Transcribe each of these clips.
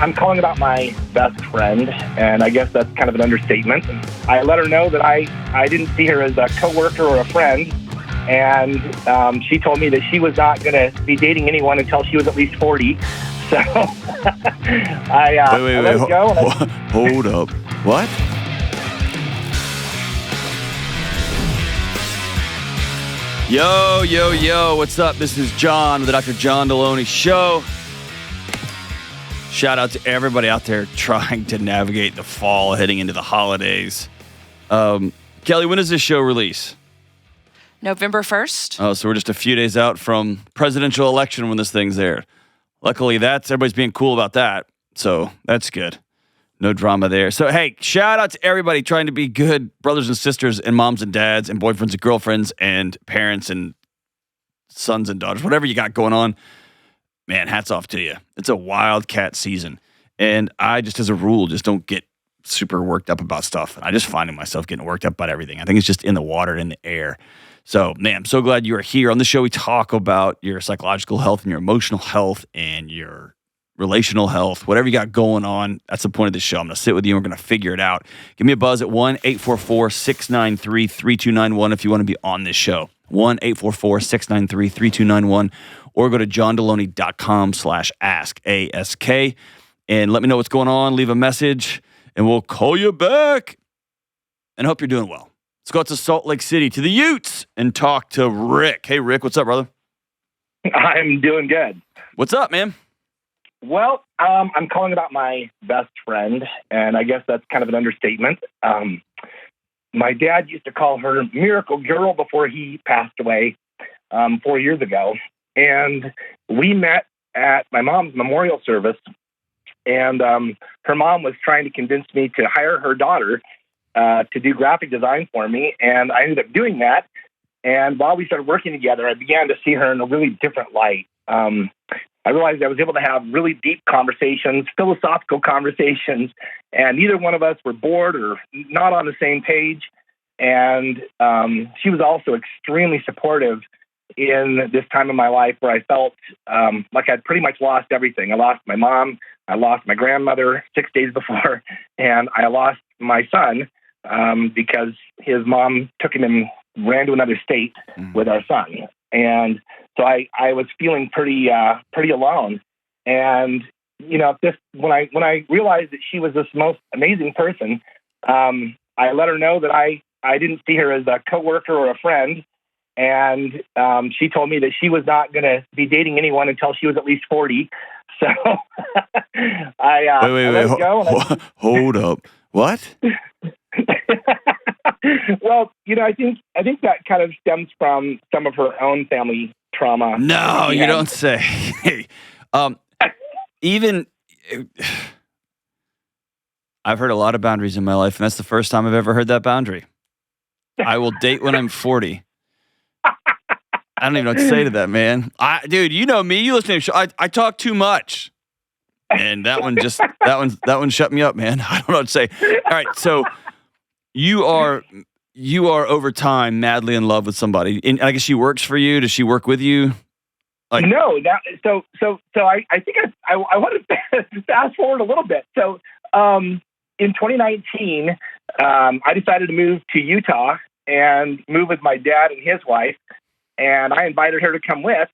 I'm calling about my best friend, and I guess that's kind of an understatement. I let her know that I didn't see her as a coworker or a friend, and she told me that she was not going to be dating anyone until she was at least 40. So I let it go. Hold up. What? Yo, what's up? This is John with the Dr. John Delony Show. Shout out to everybody out there trying to navigate the fall heading into the holidays. Kelly, when does this show release? November 1st. Oh, so we're just a few days out from presidential election when this thing's aired. Luckily, everybody's being cool about that, so that's good. No drama there. So, hey, shout out to everybody trying to be good brothers and sisters and moms and dads and boyfriends and girlfriends and parents and sons and daughters, whatever you got going on. Man, hats off to you. It's a wildcat season. And I just, as a rule, just don't get super worked up about stuff. And I just find myself getting worked up about everything. I think it's just in the water, in the air. So, man, I'm so glad you are here. On the show, we talk about your psychological health and your emotional health and your relational health, whatever you got going on. That's the point of this show. I'm going to sit with you and we're going to figure it out. Give me a buzz at 1-844-693-3291 if you want to be on this show. 1-844-693-3291 or go to johndelony.com/ask, A-S-K, and let me know what's going on. Leave a message and we'll call you back. And I hope you're doing well. Let's go out to Salt Lake City, to the Utes, and talk to Rick. Hey, Rick, what's up, brother? I'm doing good. What's up, man? Well, I'm calling about my best friend, and I guess that's kind of an understatement. My dad used to call her Miracle Girl before he passed away 4 years ago. And we met at my mom's memorial service, and her mom was trying to convince me to hire her daughter to do graphic design for me, and I ended up doing that. And while we started working together, I began to see her in a really different light. I realized I was able to have really deep conversations, philosophical conversations, and neither one of us were bored or not on the same page. And she was also extremely supportive in this time of my life where I felt like I'd pretty much lost everything. I lost my mom, I lost my grandmother 6 days before, and I lost my son because his mom took him and ran to another state with our son. And so I was feeling pretty alone. And, you know, when I realized that she was this most amazing person, I let her know that I didn't see her as a coworker or a friend. And she told me that she was not going to be dating anyone until she was at least 40. So I let it go. Hold up. What? Well, you know, I think that kind of stems from some of her own family trauma. No, you don't say. Even I've heard a lot of boundaries in my life, and that's the first time I've ever heard that boundary. I will date when I'm 40. I don't even know what to say to that, man. Dude, you know me. You listen to the show. I talk too much, and that one shut me up, man. I don't know what to say. All right, so you are over time madly in love with somebody, and I guess she works for you. Does she work with you? Like, no. So I think I want to fast forward a little bit. So in 2019, I decided to move to Utah and move with my dad and his wife. And I invited her to come with.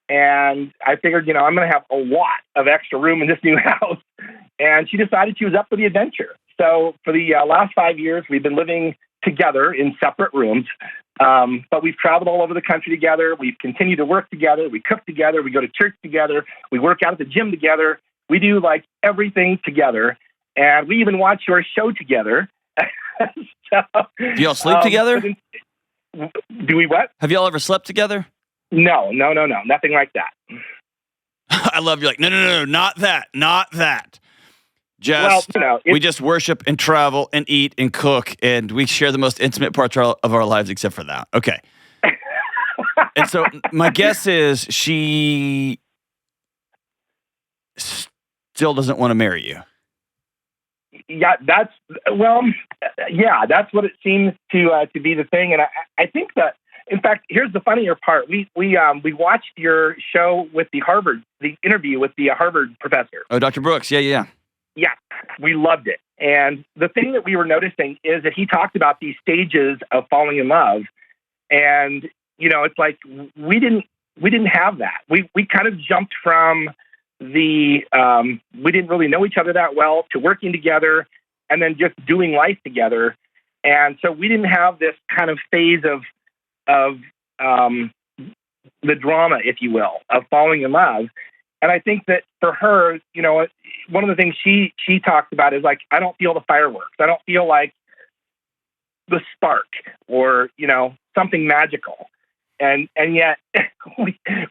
And I figured, you know, I'm going to have a lot of extra room in this new house. And she decided she was up for the adventure. So for the last 5 years, we've been living together in separate rooms. But we've traveled all over the country together. We've continued to work together. We cook together. We go to church together. We work out at the gym together. We do like everything together. And we even watch your show together. So, do y'all sleep together? Do we what? Have y'all ever slept together? No. Nothing like that. I love you. Like, no, not that. Just, we just worship and travel and eat and cook, and we share the most intimate parts of our lives except for that. Okay. And so my guess is she still doesn't want to marry you. Yeah, that's what it seems to be the thing. And I think that In fact, here's the funnier part. We watched your show with the interview with the Harvard professor. Oh, Dr. Brooks. Yeah. Yeah, we loved it. And the thing that we were noticing is that he talked about these stages of falling in love. And, it's like we didn't have that. We kind of jumped from we didn't really know each other that well to working together and then just doing life together. And so we didn't have this kind of phase of the drama, if you will, of falling in love. And I think that for her, one of the things she talks about is like, I don't feel the fireworks. I don't feel like the spark or, something magical. And yet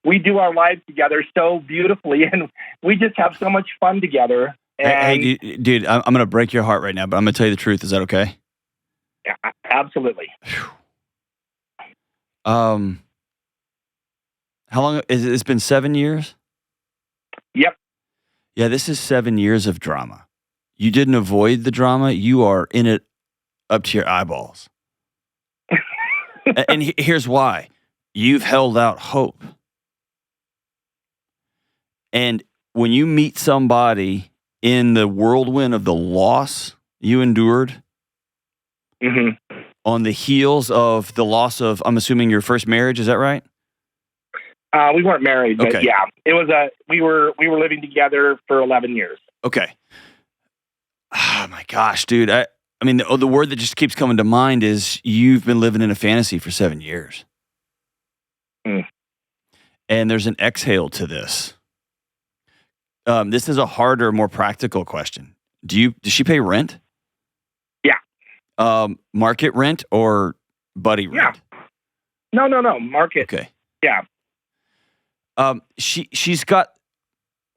we do our lives together so beautifully, and we just have so much fun together. And, hey, dude, I'm going to break your heart right now, but I'm going to tell you the truth. Is that okay? Yeah, absolutely. How long is it? It's been 7 years? Yep. Yeah, this is 7 years of drama. You didn't avoid the drama. You are in it up to your eyeballs. And here's why. You've held out hope. And when you meet somebody in the whirlwind of the loss you endured, on the heels of the loss of, I'm assuming, your first marriage, is that right? We weren't married, but okay. Yeah, it was we were living together for 11 years. Okay. Oh my gosh, dude. I mean, the word that just keeps coming to mind is you've been living in a fantasy for 7 years. And there's an exhale to this. This is a harder, more practical question. Does she pay rent? Yeah. Market rent or buddy rent? Yeah. No. Market. Okay. Yeah. She's got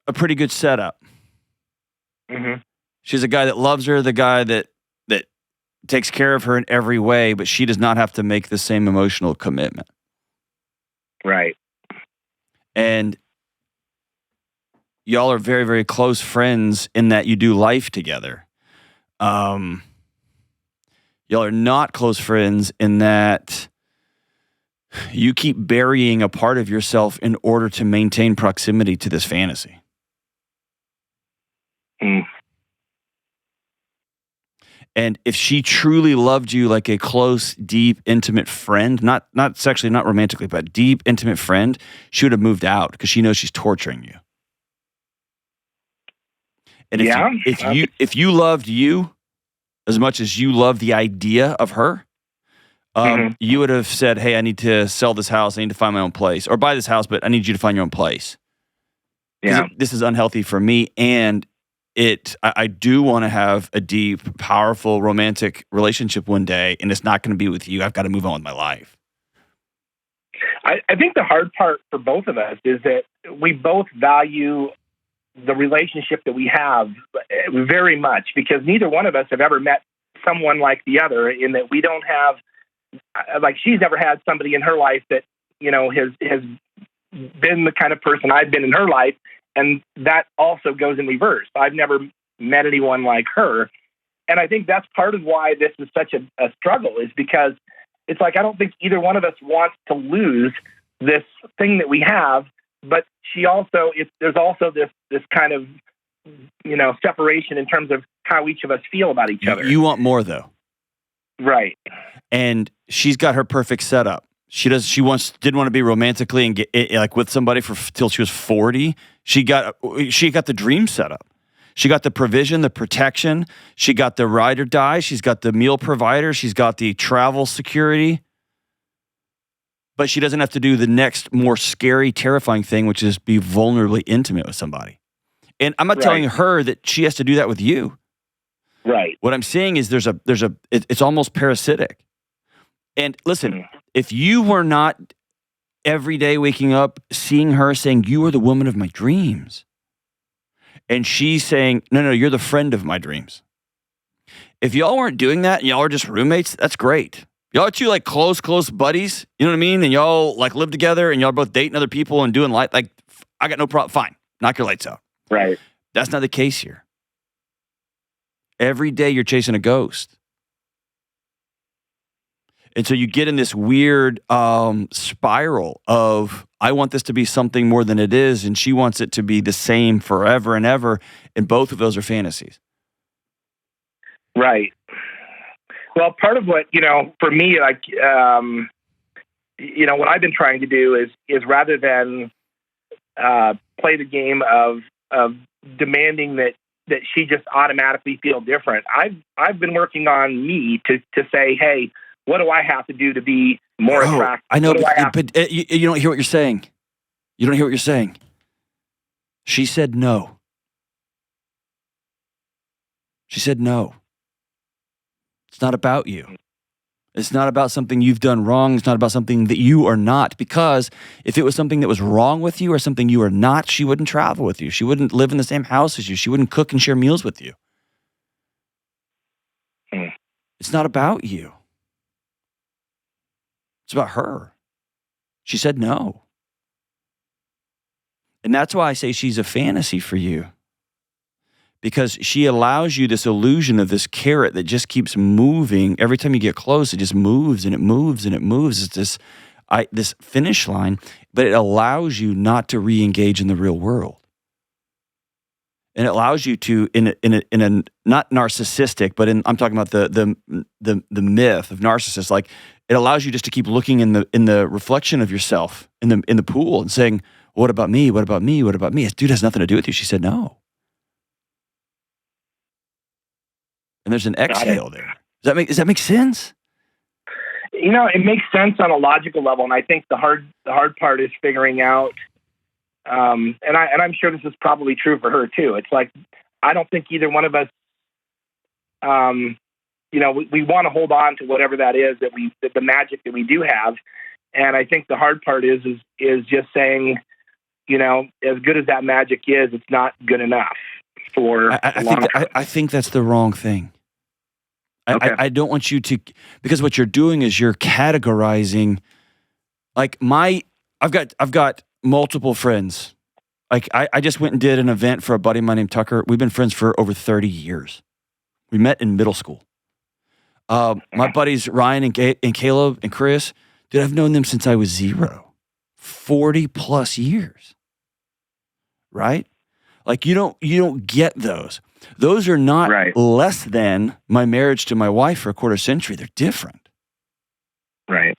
a pretty good setup. Mm-hmm. She's a guy that loves her, the guy that takes care of her in every way, but she does not have to make the same emotional commitment. Right. And y'all are very, very close friends in that you do life together. Y'all are not close friends in that you keep burying a part of yourself in order to maintain proximity to this fantasy. And if she truly loved you like a close, deep, intimate friend, not sexually, not romantically, but deep, intimate friend, she would have moved out because she knows she's torturing you. And if you loved you as much as you love the idea of her, you would have said, hey, I need to sell this house. I need to find my own place. Or buy this house, but I need you to find your own place. Yeah. This is unhealthy for me. And I do want to have a deep, powerful, romantic relationship one day. And it's not going to be with you. I've got to move on with my life. I think the hard part for both of us is that we both value the relationship that we have very much, because neither one of us have ever met someone like the other, in that we don't have, like, she's never had somebody in her life that, has been the kind of person I've been in her life. And that also goes in reverse. I've never met anyone like her. And I think that's part of why this is such a struggle, is because it's like, I don't think either one of us wants to lose this thing that we have, but there's also this kind of, separation in terms of how each of us feel about each other. You want more, though. Right. And she's got her perfect setup. She didn't want to be romantically and get like with somebody till she was 40. She got the dream setup. She got the provision, the protection. She got the ride or die. She's got the meal provider. She's got the travel security. But she doesn't have to do the next more scary, terrifying thing, which is be vulnerably intimate with somebody. And I'm not telling her that she has to do that with you. Right. What I'm saying is it's almost parasitic. And listen, if you were not every day waking up, seeing her saying, you are the woman of my dreams, and she's saying, no, you're the friend of my dreams. If y'all weren't doing that and y'all are just roommates, that's great. Y'all are two like close buddies, you know what I mean? And y'all like live together and y'all are both dating other people and doing life. Like, I got no problem. Fine. Knock your lights out. Right. That's not the case here. Every day you're chasing a ghost. And so you get in this weird spiral of, I want this to be something more than it is, and she wants it to be the same forever and ever, and both of those are fantasies. Right. Well, part of what, for me, like, what I've been trying to do is rather than play the game of demanding that she just automatically feel different, I've been working on me to say, hey, what do I have to do to be more attractive? I know, but you don't hear what you're saying. You don't hear what you're saying. She said no. She said no. It's not about you. It's not about something you've done wrong. It's not about something that you are not. Because if it was something that was wrong with you or something you are not, she wouldn't travel with you. She wouldn't live in the same house as you. She wouldn't cook and share meals with you. It's not about you. It's about her. She said no. And that's why I say she's a fantasy for you. Because she allows you this illusion of this carrot that just keeps moving. Every time you get close, it just moves and it moves and it moves. It's this finish line, but it allows you not to re-engage in the real world. And it allows you to, in a not narcissistic, but I'm talking about the myth of narcissists. Like, it allows you just to keep looking in the reflection of yourself in the pool and saying, "What about me? What about me? What about me?" This dude has nothing to do with you. She said no. And there's an exhale there. Does that make sense? It makes sense on a logical level, and I think the hard part is figuring out. And I'm sure this is probably true for her too. It's like, I don't think either one of us, we want to hold on to whatever that is the magic that we do have. And I think the hard part is just saying, as good as that magic is, it's not good enough for. I think that's the wrong thing. Okay. I don't want you to, because what you're doing is you're categorizing. Like I've got multiple friends. Like I just went and did an event for a buddy of mine named Tucker. We've been friends for over 30 years. We met in middle school. My buddies Ryan and Caleb and Chris, dude, I've known them since I was 0. 40 plus years. Right? Like you don't get those. Those are not less than my marriage to my wife for a quarter century. They're different. Right.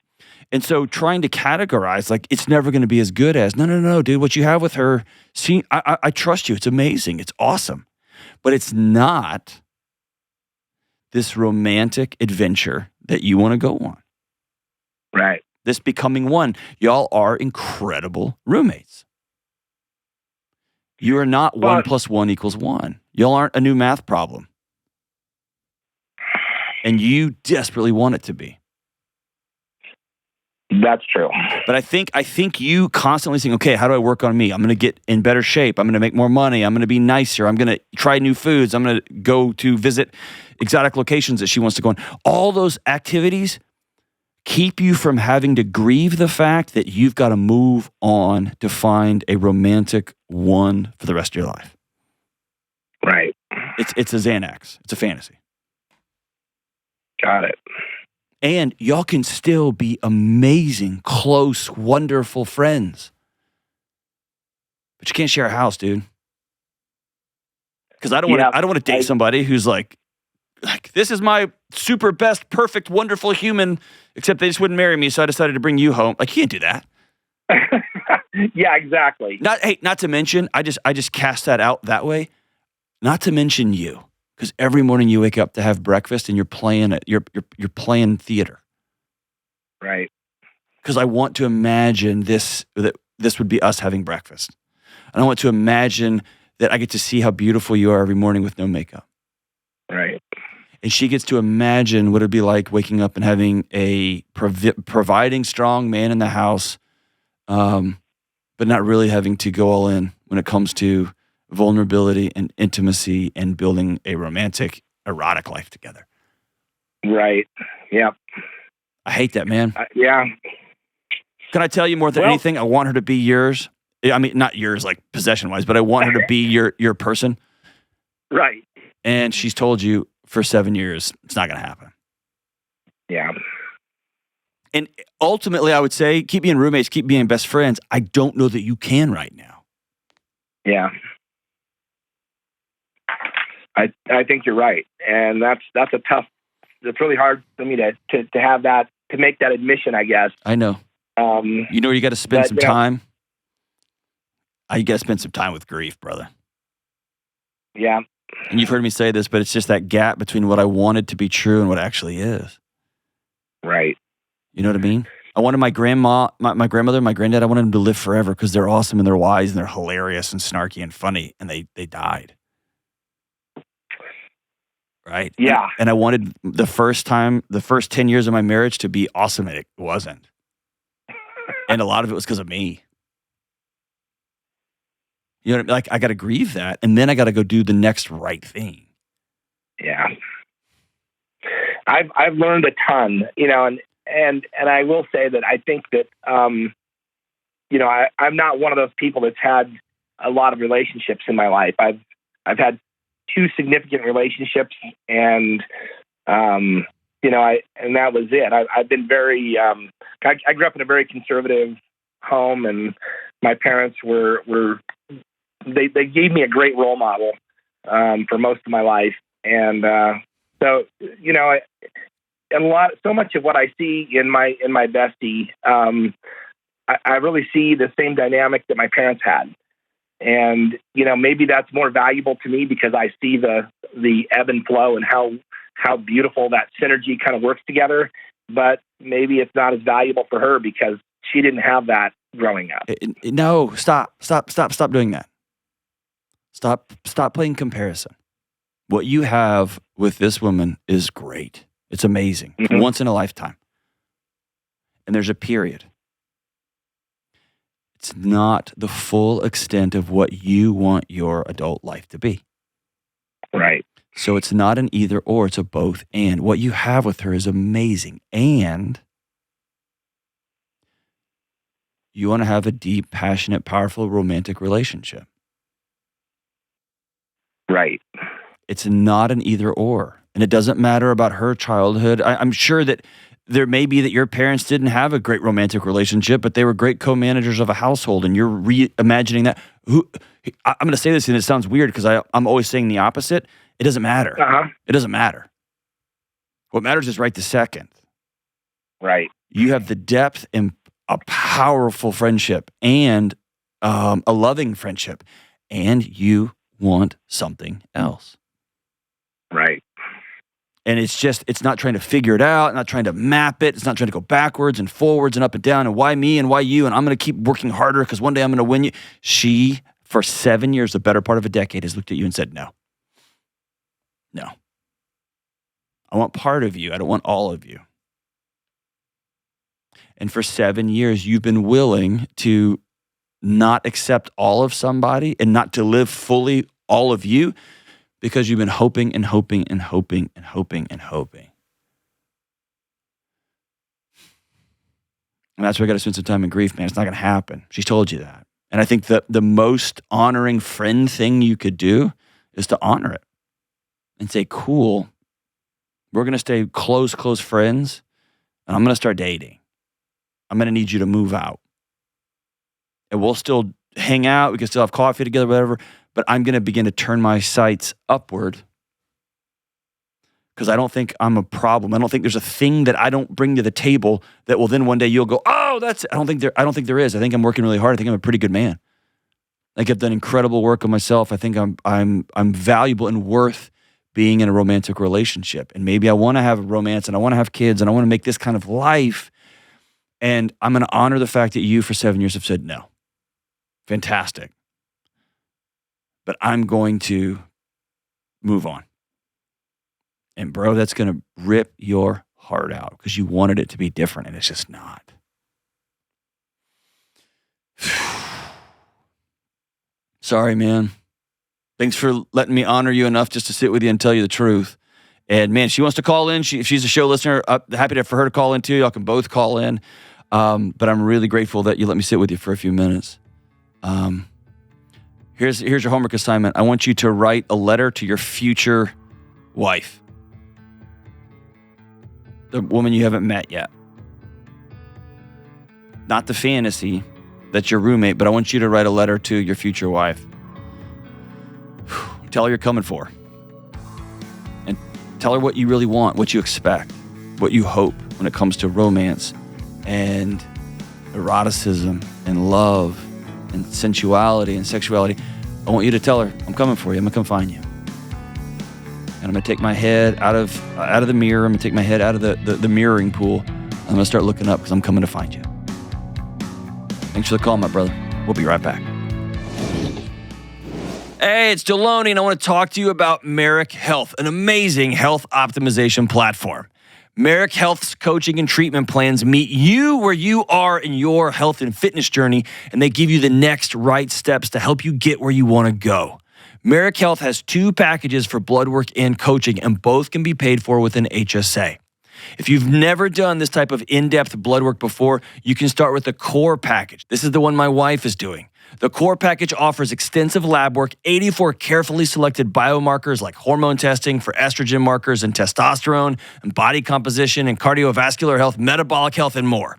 And so trying to categorize, like, it's never going to be as good as, no, dude, what you have with her, see, I trust you. It's amazing. It's awesome. But it's not this romantic adventure that you want to go on. Right. This becoming one. Y'all are incredible roommates. You are not 1 + 1 = 1. Y'all aren't a new math problem. And you desperately want it to be. That's true. But I think you constantly saying, okay, how do I work on me? I'm going to get in better shape. I'm going to make more money. I'm going to be nicer. I'm going to try new foods. I'm going to go to visit exotic locations that she wants to go on. All those activities keep you from having to grieve the fact that you've got to move on to find a romantic one for the rest of your life. Right. It's a Xanax. It's a fantasy. Got it. And y'all can still be amazing, close, wonderful friends. But you can't share a house, dude. Because I don't want to date somebody who's like, this is my super best, perfect, wonderful human, except they just wouldn't marry me, so I decided to bring you home. Like, you can't do that. Yeah, exactly. Not to mention, I just cast that out that way. Not to mention you. Because every morning you wake up to have breakfast and you're playing theater. Right. Because I want to imagine that this would be us having breakfast. And I want to imagine that I get to see how beautiful you are every morning with no makeup. Right. And she gets to imagine what it'd be like waking up and having a providing strong man in the house, but not really having to go all in when it comes to vulnerability and intimacy and building a romantic, erotic life together. Right. Yeah. I hate that, man. Yeah. Can I tell you more than anything? I want her to be yours. I mean, not yours, like possession-wise, but I want her to be your person. Right. And she's told you for 7 years it's not going to happen. Yeah. And ultimately, I would say keep being roommates, keep being best friends. I don't know that you can right now. Yeah. I think you're right. And that's it's really hard for me to have that, to make that admission, I guess. I know. You know where you got to spend some time? You got to spend some time with grief, brother. Yeah. And you've heard me say this, but it's just that gap between what I wanted to be true and what actually is. Right. You know what I mean? I wanted my grandma, my grandmother, my granddad, I wanted them to live forever because they're awesome and they're wise and they're hilarious and snarky and funny, and they died. Right? Yeah. And I wanted the first 10 years of my marriage to be awesome, and it wasn't. And a lot of it was because of me. You know what I mean? Like, I got to grieve that, and then I got to go do the next right thing. Yeah. I've learned a ton, and I will say that I think that, I'm not one of those people that's had a lot of relationships in my life. I've had 2 significant relationships, and, and that was it. I've been very, I grew up in a very conservative home, and my parents they gave me a great role model, for most of my life. And, so so much of what I see in my bestie, I really see the same dynamic that my parents had. And, maybe that's more valuable to me because I see the ebb and flow and how beautiful that synergy kind of works together. But maybe it's not as valuable for her because she didn't have that growing up. No, stop doing that. Stop playing comparison. What you have with this woman is great. It's amazing. Mm-hmm. It's once in a lifetime. And there's a period. It's not the full extent of what you want your adult life to be. Right. So it's not an either or, it's a both and. What you have with her is amazing. And you want to have a deep, passionate, powerful, romantic relationship. Right. It's not an either or. And it doesn't matter about her childhood. I'm sure that there may be that your parents didn't have a great romantic relationship, but they were great co-managers of a household, and you're reimagining that. I'm going to say this, and it sounds weird because I'm always saying the opposite. It doesn't matter. Uh-huh. It doesn't matter. What matters is right this second. Right. You have the depth and a powerful friendship and a loving friendship, and you want something else. Right. And it's not trying to figure it out, not trying to map it. It's not trying to go backwards and forwards and up and down and why me and why you, and I'm going to keep working harder because one day I'm going to win you. She, for 7 years, the better part of a decade, has looked at you and said, no. No. I want part of you. I don't want all of you. And for 7 years, you've been willing to not accept all of somebody and not to live fully all of you because you've been hoping and hoping and hoping and hoping and hoping. And that's why I got to spend some time in grief, man. It's not going to happen. She's told you that. And I think that the most honoring friend thing you could do is to honor it and say, cool, we're going to stay close friends, and I'm going to start dating. I'm going to need you to move out. And we'll still hang out. We can still have coffee together, whatever. But I'm going to begin to turn my sights upward because I don't think I'm a problem. I don't think there's a thing that I don't bring to the table that will then one day you'll go, oh, that's it. I don't think there is. I think I'm working really hard. I think I'm a pretty good man. I think I've done incredible work on myself. I think I'm valuable and worth being in a romantic relationship. And maybe I want to have a romance and I want to have kids and I want to make this kind of life. And I'm going to honor the fact that you for 7 years have said no. Fantastic. But I'm going to move on. And bro, that's going to rip your heart out because you wanted it to be different and it's just not. Sorry, man. Thanks for letting me honor you enough just to sit with you and tell you the truth. And man, she wants to call in. If she's a show listener, I'm happy for her to call in too. Y'all can both call in. But I'm really grateful that you let me sit with you for a few minutes. Here's your homework assignment. I want you to write a letter to your future wife, the woman you haven't met yet. not the fantasy that's your roommate, but I want you to write a letter to your future wife. Tell her you're coming for her. And tell her what you really want, what you expect, what you hope when it comes to romance and eroticism and love and sensuality and sexuality. I want you to tell her, I'm coming for you. I'm going to come find you. And I'm going to take my head out of the mirror. I'm going to take my head out of the mirroring pool. I'm going to start looking up because I'm coming to find you. Thanks for the call, my brother. We'll be right back. Hey, it's Delony, and I want to talk to you about Merrick Health, an amazing health optimization platform. Merrick Health's coaching and treatment plans meet you where you are in your health and fitness journey, and they give you the next right steps to help you get where you want to go. Merrick Health has 2 packages for blood work and coaching, and both can be paid for with an HSA. If you've never done this type of in-depth blood work before, you can start with the core package. This is the one my wife is doing. The core package offers extensive lab work, 84 carefully selected biomarkers like hormone testing for estrogen markers and testosterone, and body composition and cardiovascular health, metabolic health, and more.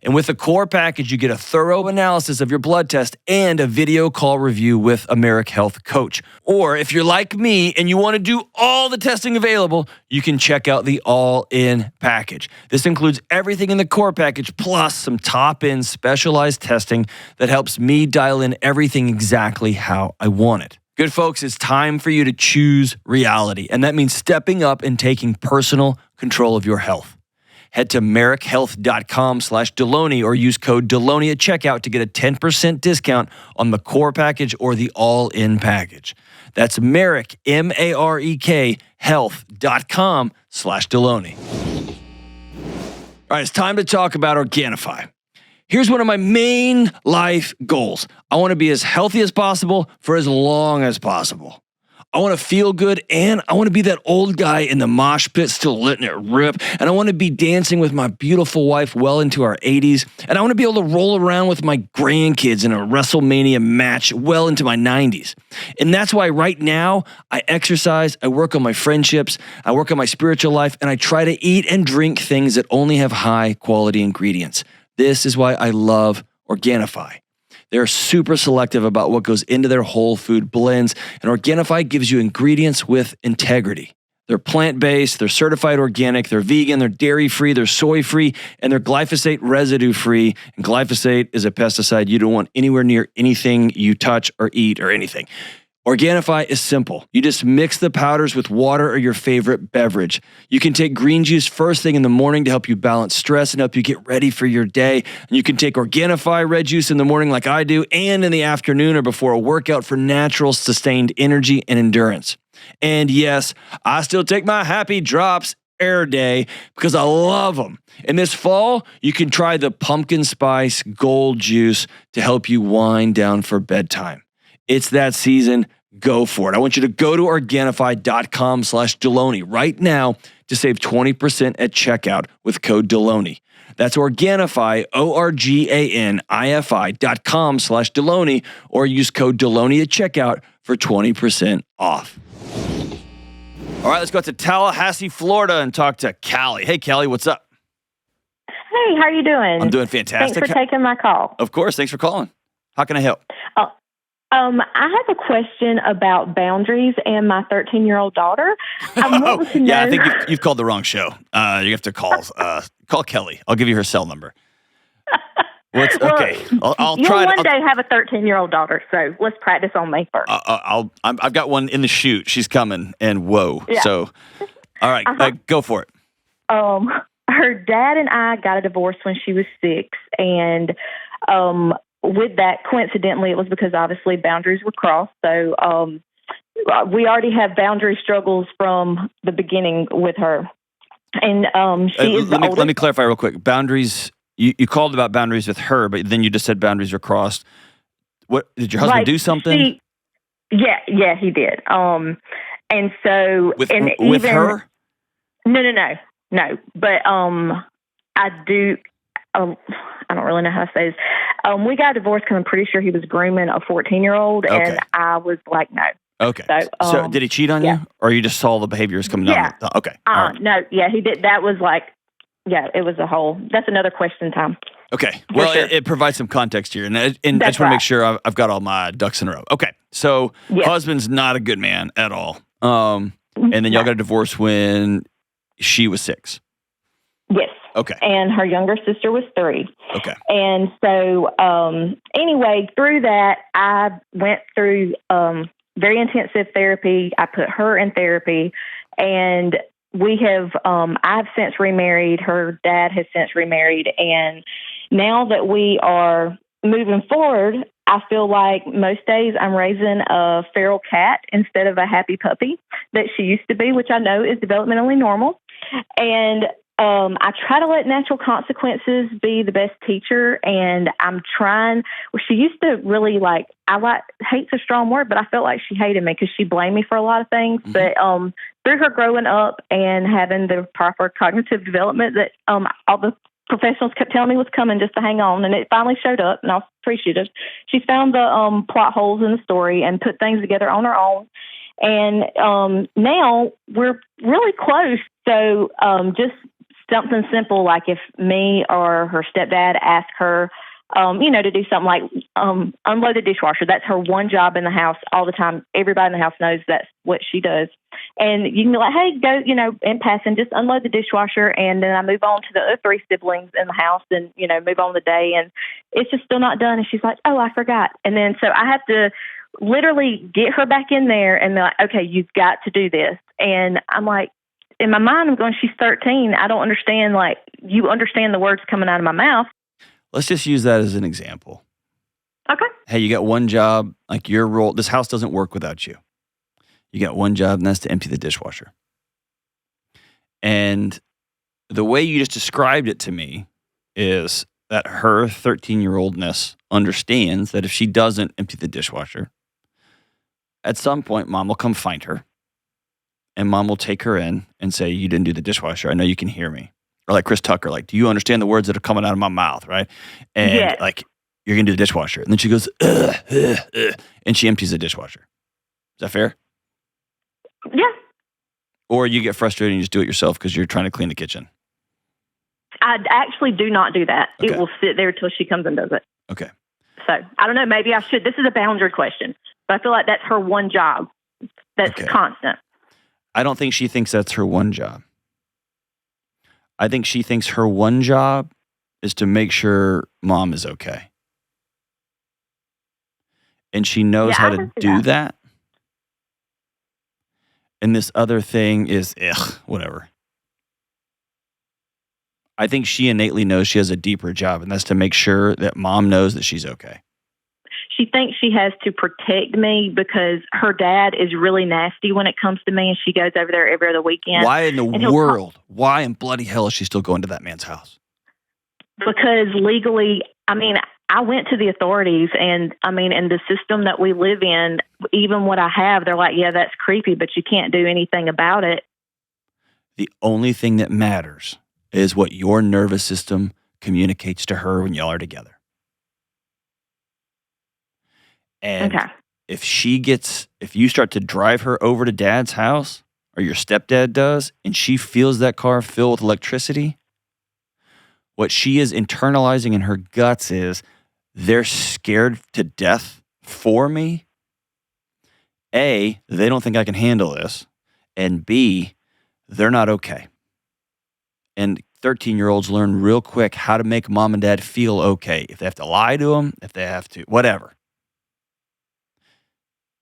And with the core package, you get a thorough analysis of your blood test and a video call review with a Merrick Health coach. Or if you're like me and you want to do all the testing available, you can check out the all-in package. This includes everything in the core package plus some top-end specialized testing that helps me dial in everything exactly how I want it. Good folks, it's time for you to choose reality, and that means stepping up and taking personal control of your health. Head to merrickhealth.com/Delony or use code Delony at checkout to get a 10% discount on the core package or the all-in package. That's Merrick, M-A-R-E-K, health.com/Delony. All right, it's time to talk about Organifi. Here's one of my main life goals. I want to be as healthy as possible for as long as possible. I want to feel good, and I want to be that old guy in the mosh pit still letting it rip, and I want to be dancing with my beautiful wife well into our 80s, and I want to be able to roll around with my grandkids in a WrestleMania match well into my 90s. And that's why right now I exercise, I work on my friendships, I work on my spiritual life, and I try to eat and drink things that only have high quality ingredients. This is why I love Organifi. They're super selective about what goes into their whole food blends, and Organifi gives you ingredients with integrity. They're plant-based, they're certified organic, they're vegan, they're dairy-free, they're soy-free, and they're glyphosate residue-free. And glyphosate is a pesticide you don't want anywhere near anything you touch or eat or anything. Organifi is simple. You just mix the powders with water or your favorite beverage. You can take green juice first thing in the morning to help you balance stress and help you get ready for your day. And you can take Organifi red juice in the morning like I do and in the afternoon or before a workout for natural, sustained energy and endurance. And yes, I still take my Happy Drops Air Day because I love them. And this fall, you can try the pumpkin spice gold juice to help you wind down for bedtime. It's that season. Go for it. I want you to go to Organifi.com/Delony right now to save 20% at checkout with code Delony. That's Organifi, ORGANIFI.com/Delony, or use code Delony at checkout for 20% off. All right, let's go to Tallahassee, Florida and talk to Callie. Hey, Callie, what's up? Hey, how are you doing? I'm doing fantastic. Thanks for taking my call. Of course. Thanks for calling. How can I help? I have a question about boundaries and my 13-year-old daughter. I want to know. Yeah, I think you've called the wrong show. You have to call Kelly. I'll give you her cell number. Okay, I'll you'll try. One day have a 13-year-old daughter, so let's practice on me first. I've got one in the chute. She's coming, and whoa. Yeah. So, all right, go for it. Her dad and I got a divorce when she was 6, and with that, coincidentally, it was because obviously boundaries were crossed. So we already have boundary struggles from the beginning with her. And she is the oldest. Let me clarify real quick. Boundaries, you called about boundaries with her, but then you just said boundaries were crossed. What did your husband do something? Yeah, he did. And so with her? No. But I do. I don't really know how to say this. We got divorced because I'm pretty sure he was grooming a 14-year-old, and I was like, no. Okay. So did he cheat on you, or you just saw the behaviors coming down? Okay. No, yeah, he did. That was like, it was a whole. That's another question time. Okay. Well, sure. it provides some context here, and I just want to right. make sure I've got all my ducks in a row. Okay. So Yes. husband's not a good man at all. And then y'all got a divorce when she was 6. Yes. Okay. And her younger sister was 3. Okay. And so, anyway, through that, I went through very intensive therapy. I put her in therapy, and we have, I've since remarried. Her dad has since remarried. And now that we are moving forward, I feel like most days I'm raising a feral cat instead of a happy puppy that she used to be, which I know is developmentally normal. And I try to let natural consequences be the best teacher, and I'm trying. Well, she used to really hate's a strong word, but I felt like she hated me because she blamed me for a lot of things. Mm-hmm. But through her growing up and having the proper cognitive development that all the professionals kept telling me was coming just to hang on, and it finally showed up, and I was appreciative. She found the plot holes in the story and put things together on her own. And now we're really close. So just something simple like if me or her stepdad ask her, to do something like unload the dishwasher. That's her one job in the house all the time. Everybody in the house knows that's what she does. And you can be like, hey, go, in passing, just unload the dishwasher. And then I move on to the other 3 siblings in the house and, move on the day. And it's just still not done. And she's like, oh, I forgot. And then so I have to literally get her back in there and be like, okay, you've got to do this. And I'm like, in my mind, I'm going, she's 13. I don't understand. Like, you understand the words coming out of my mouth. Let's just use that as an example. Okay. Hey, you got one job, like your role. This house doesn't work without you. You got one job, and that's to empty the dishwasher. And the way you just described it to me is that her 13-year-oldness understands that if she doesn't empty the dishwasher, at some point, mom will come find her. And mom will take her in and say, you didn't do the dishwasher. I know you can hear me. Or like Chris Tucker, like, do you understand the words that are coming out of my mouth, right? And yes. like, you're going to do the dishwasher. And then she goes, and she empties the dishwasher. Is that fair? Yeah. Or you get frustrated and you just do it yourself because you're trying to clean the kitchen. I actually do not do that. Okay. It will sit there till she comes and does it. Okay. So I don't know. Maybe I should. This is a boundary question. But I feel like that's her one job. That's constant. I don't think she thinks that's her one job. I think she thinks her one job is to make sure mom is okay. And she knows how to do that. And this other thing is, whatever. I think she innately knows she has a deeper job, and that's to make sure that mom knows that she's okay. She thinks she has to protect me because her dad is really nasty when it comes to me, and she goes over there every other weekend. Why in the world? Why in bloody hell is she still going to that man's house? Because legally, I went to the authorities, and in the system that we live in, even what I have, they're like, yeah, that's creepy, but you can't do anything about it. The only thing that matters is what your nervous system communicates to her when y'all are together. And if you start to drive her over to dad's house, or your stepdad does, and she feels that car fill with electricity, what she is internalizing in her guts is, they're scared to death for me. A, they don't think I can handle this. And B, they're not okay. And 13-year-olds learn real quick how to make mom and dad feel okay. If they have to lie to them, if they have to, whatever.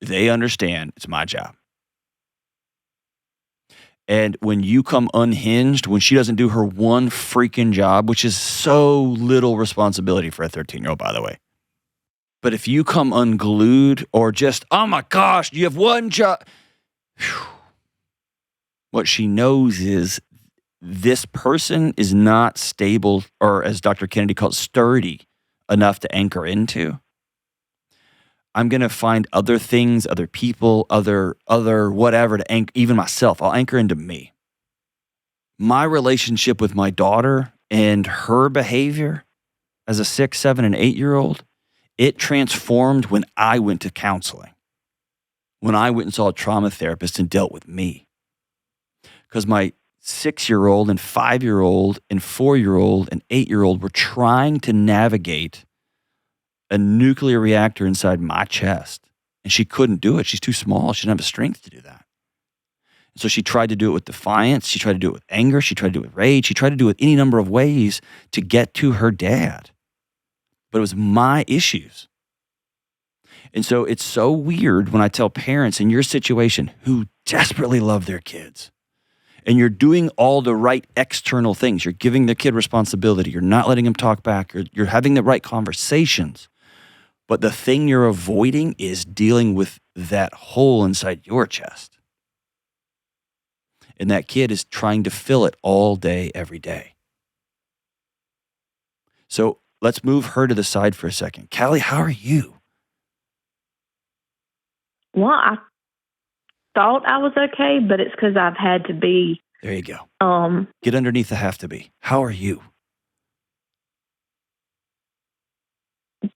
They understand it's my job. And when you come unhinged, when she doesn't do her one freaking job, which is so little responsibility for a 13-year-old, by the way. But if you come unglued or just, oh my gosh, you have one job. What she knows is this person is not stable, or as Dr. Kennedy calls, sturdy enough to anchor into. I'm going to find other things, other people, other whatever to anchor, even myself. I'll anchor into me. My relationship with my daughter and her behavior as a 6, 7, and 8-year-old, it transformed when I went to counseling. When I went and saw a trauma therapist and dealt with me. Because my 6-year-old and 5-year-old and 4-year-old and 8-year-old were trying to navigate a nuclear reactor inside my chest. And she couldn't do it. She's too small. She didn't have the strength to do that. So she tried to do it with defiance. She tried to do it with anger. She tried to do it with rage. She tried to do it any number of ways to get to her dad. But it was my issues. And so it's so weird when I tell parents in your situation who desperately love their kids, and you're doing all the right external things. You're giving the kid responsibility. You're not letting him talk back. You're having the right conversations. But the thing you're avoiding is dealing with that hole inside your chest. And that kid is trying to fill it all day, every day. So let's move her to the side for a second. Callie, how are you? Well, I thought I was okay, but it's because I've had to be. There you go. Get underneath the have to be. How are you?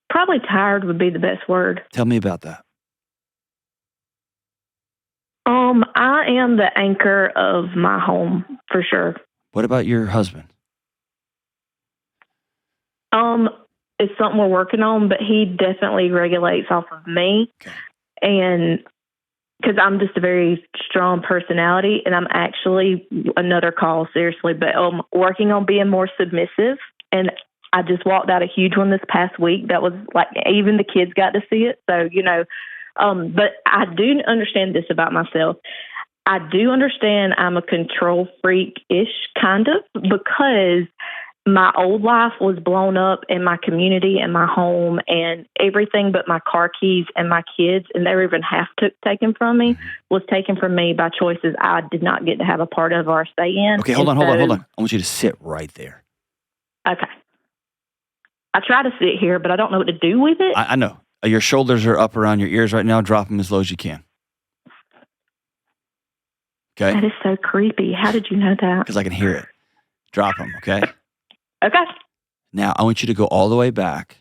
Probably tired would be the best word. Tell me about that. I am the anchor of my home for sure. What about your husband? It's something we're working on, but he definitely regulates off of me. Okay. And because I'm just a very strong personality, and I'm actually another call, seriously, but working on being more submissive. And I just walked out a huge one this past week that was like, even the kids got to see it. So, but I do understand this about myself. I do understand I'm a control freak-ish, kind of, because my old life was blown up in my community and my home and everything but my car keys and my kids, and they were even half taken from me, was taken from me by choices I did not get to have a part of or stay in. Okay, hold on. I want you to sit right there. Okay. I try to sit here, but I don't know what to do with it. I know. Your shoulders are up around your ears right now. Drop them as low as you can. Okay? That is so creepy. How did you know that? Because I can hear it. Drop them, okay? Okay. Now, I want you to go all the way back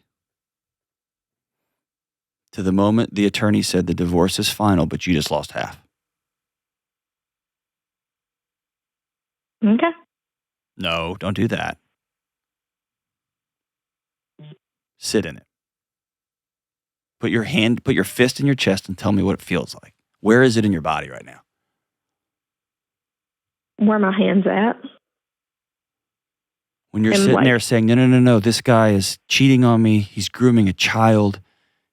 to the moment the attorney said the divorce is final, but you just lost half. Okay. No, don't do that. Sit in it. Put your fist in your chest and tell me what it feels like. Where is it in your body right now? Where my hand's at. When you're sitting there saying, no, this guy is cheating on me. He's grooming a child.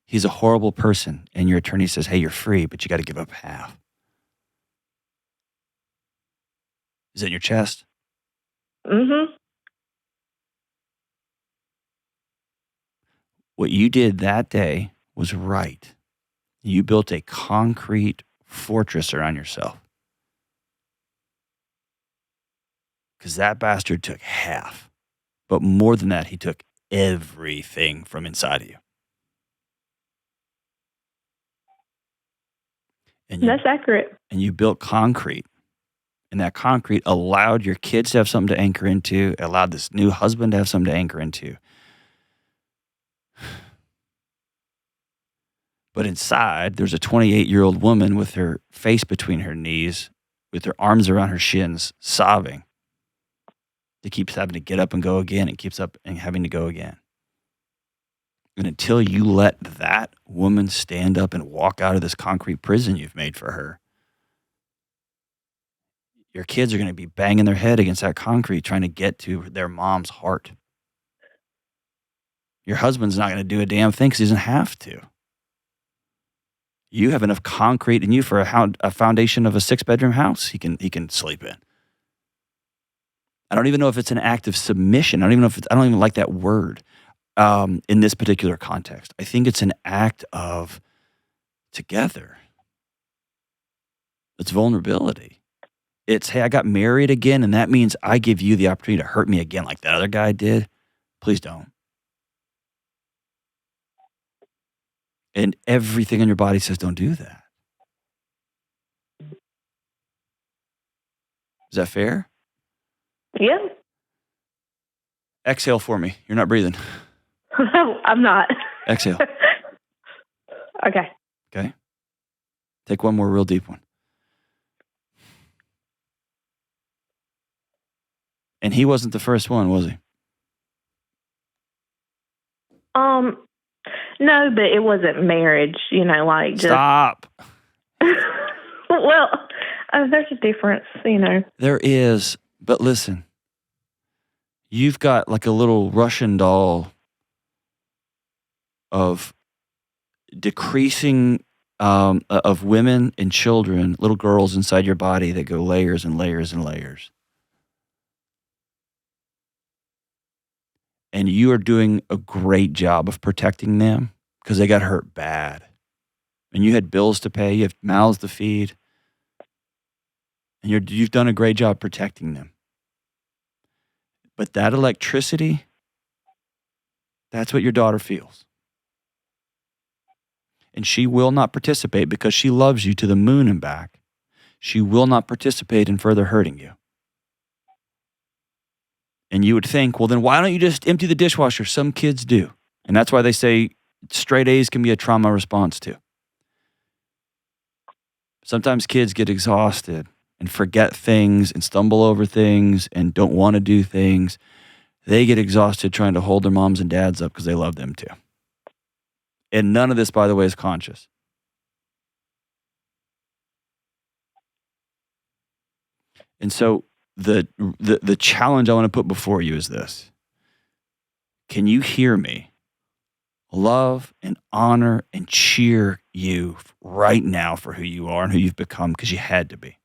He's a horrible person. And your attorney says, hey, you're free, but you got to give up half. Is it in your chest? Mm-hmm. What you did that day was right. You built a concrete fortress around yourself. Because that bastard took half. But more than that, he took everything from inside of you. And That's accurate. And you built concrete. And that concrete allowed your kids to have something to anchor into, allowed this new husband to have something to anchor into. But inside, there's a 28-year-old woman with her face between her knees, with her arms around her shins, sobbing. That keeps having to get up and go again and keeps up and having to go again. And until you let that woman stand up and walk out of this concrete prison you've made for her, your kids are going to be banging their head against that concrete trying to get to their mom's heart. Your husband's not going to do a damn thing because he doesn't have to. You have enough concrete in you for a foundation of a 6-bedroom house he can sleep in. I don't even know if it's an act of submission. I don't even like that word in this particular context. I think it's an act of together. It's vulnerability. It's, hey, I got married again, and that means I give you the opportunity to hurt me again like that other guy did. Please don't. And everything in your body says don't do that. Is that fair? Yeah. Exhale for me. You're not breathing. I'm not. Exhale. Okay. Okay. Take one more real deep one. And he wasn't the first one, was he? No, but it wasn't marriage, like just. Stop. Well, there's a difference, There is, but listen. You've got like a little Russian doll of decreasing of women and children, little girls inside your body that go layers and layers and layers. And you are doing a great job of protecting them because they got hurt bad. And you had bills to pay, you have mouths to feed. And you've done a great job protecting them. But that electricity, that's what your daughter feels. And she will not participate because she loves you to the moon and back. She will not participate in further hurting you. And you would think, well, then why don't you just empty the dishwasher? Some kids do. And that's why they say straight A's can be a trauma response too. Sometimes kids get exhausted and forget things and stumble over things and don't want to do things. They get exhausted trying to hold their moms and dads up because they love them too. And none of this, by the way, is conscious. And so the challenge I want to put before you is this. Can you hear me? Love and honor and cheer you right now for who you are and who you've become because you had to be.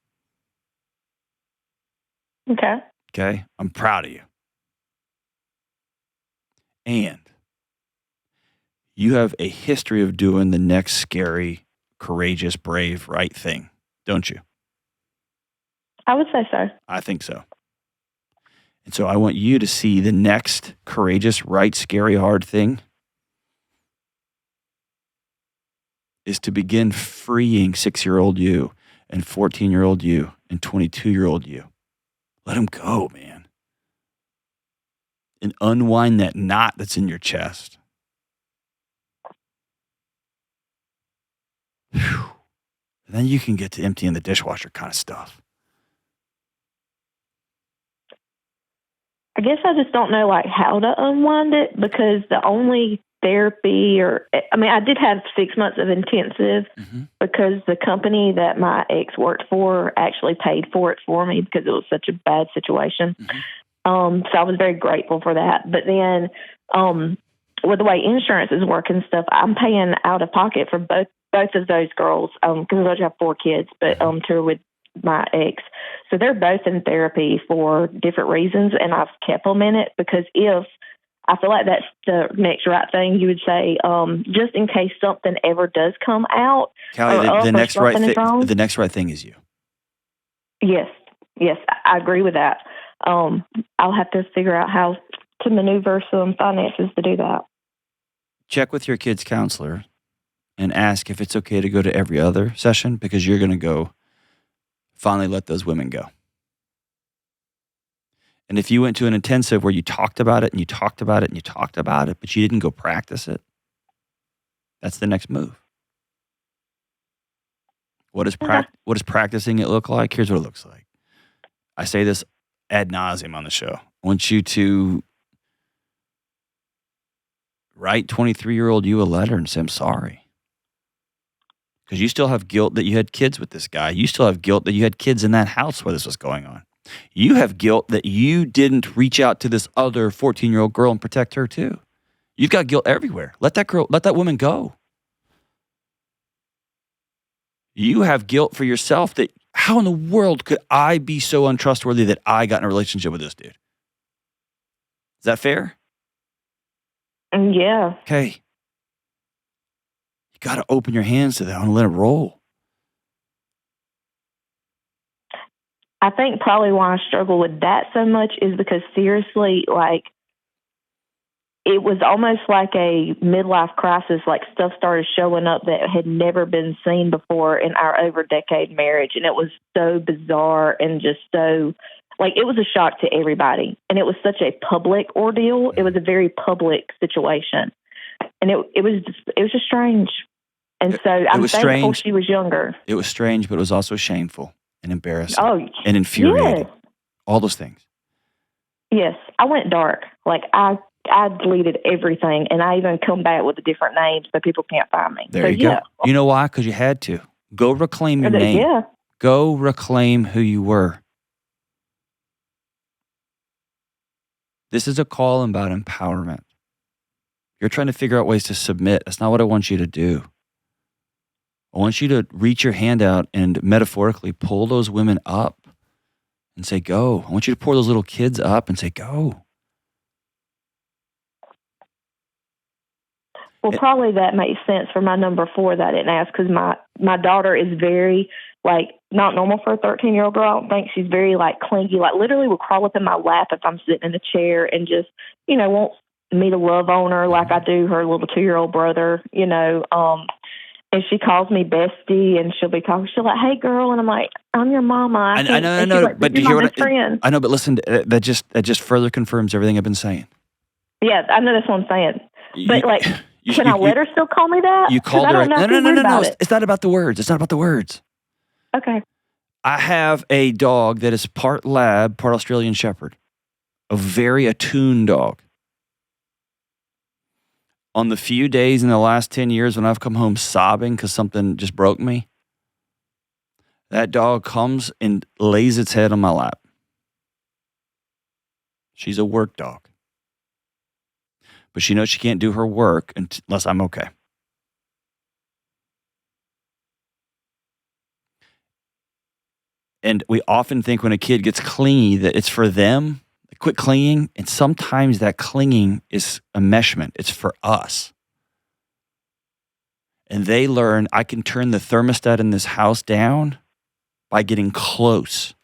Okay. Okay? I'm proud of you. And you have a history of doing the next scary, courageous, brave, right thing, don't you? I would say so. I think so. And so I want you to see the next courageous, right, scary, hard thing is to begin freeing 6-year-old you and 14-year-old you and 22-year-old you. Let them go, man. And unwind that knot that's in your chest. Whew. And then you can get to emptying the dishwasher kind of stuff. I guess I just don't know how to unwind it because the only therapy I did have 6 months of intensive because the company that my ex worked for actually paid for it for me because it was such a bad situation. So I was very grateful for that. But then with the way insurance is working stuff, I'm paying out of pocket for both of those girls because I have 4 kids, but two are with my ex. So they're both in therapy for different reasons, and I've kept them in it because if I feel like that's the next right thing, you would say, just in case something ever does come out. Callie, the next right thing is you. Yes, I agree with that. I'll have to figure out how to maneuver some finances to do that. Check with your kid's counselor and ask if it's okay to go to every other session because you're going to go finally let those women go. And if you went to an intensive where you talked about it and you talked about it and you talked about it, but you didn't go practice it, that's the next move. What does practicing it look like? Here's what it looks like. I say this ad nauseum on the show. I want you to write 23-year-old you a letter and say, I'm sorry. Because you still have guilt that you had kids with this guy. You still have guilt that you had kids in that house where this was going on. You have guilt that you didn't reach out to this other 14-year-old girl and protect her too. You've got guilt everywhere. Let that woman go. You have guilt for yourself that how in the world could I be so untrustworthy that I got in a relationship with this dude? Is that fair? Yeah. Okay. You got to open your hands to that and let it roll. I think probably why I struggle with that so much is because seriously, it was almost like a midlife crisis, stuff started showing up that had never been seen before in our over decade marriage. And it was so bizarre and just so, it was a shock to everybody. And it was such a public ordeal. It was a very public situation. And it was just strange. And so I'm thankful she was younger. It was strange, but it was also shameful and embarrassing and infuriating. Yes. All those things. Yes, I went dark. Like I deleted everything, and I even come back with a different name so people can't find me. There you go. You know why? Because you had to. Go reclaim your name. Yeah. Go reclaim who you were. This is a call about empowerment. You're trying to figure out ways to submit. That's not what I want you to do. I want you to reach your hand out and metaphorically pull those women up and say, go. I want you to pour those little kids up and say, go. Well, probably that makes sense for my number 4 that I didn't ask, because my daughter is very, like, not normal for a 13-year-old girl. I don't think she's very, like, clingy. Like, literally will crawl up in my lap if I'm sitting in a chair and just, wants me to love on her like I do her little 2-year-old brother, and she calls me bestie, and she'll be talking. She'll like, "Hey, girl," and I'm like, "I'm your mama." I know, like, but do you hear what I know? But listen, that just further confirms everything I've been saying. Yeah, I know that's what I'm saying. But can I let her still call me that? You called her. No. It's not about the words. It's not about the words. Okay. I have a dog that is part lab, part Australian Shepherd, a very attuned dog. On the few days in the last 10 years when I've come home sobbing because something just broke me, that dog comes and lays its head on my lap. She's a work dog. But she knows she can't do her work unless I'm okay. And we often think when a kid gets clingy that it's for them. Quit clinging, and sometimes that clinging is enmeshment. It's for us. And they learn I can turn the thermostat in this house down by getting close.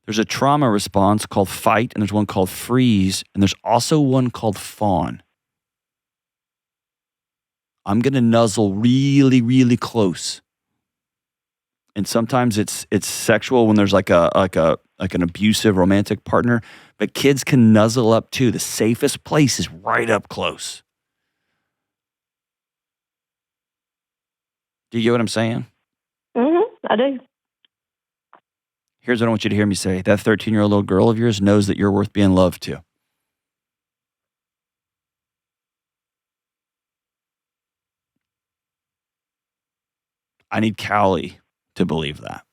There's a trauma response called fight, and there's one called freeze, and there's also one called fawn. I'm going to nuzzle really, really close. And sometimes it's sexual when there's like an abusive romantic partner, but kids can nuzzle up too. The safest place is right up close. Do you get what I'm saying? I do. Here's what I want you to hear me say. That 13-year-old little girl of yours knows that you're worth being loved too. I need Callie to believe that.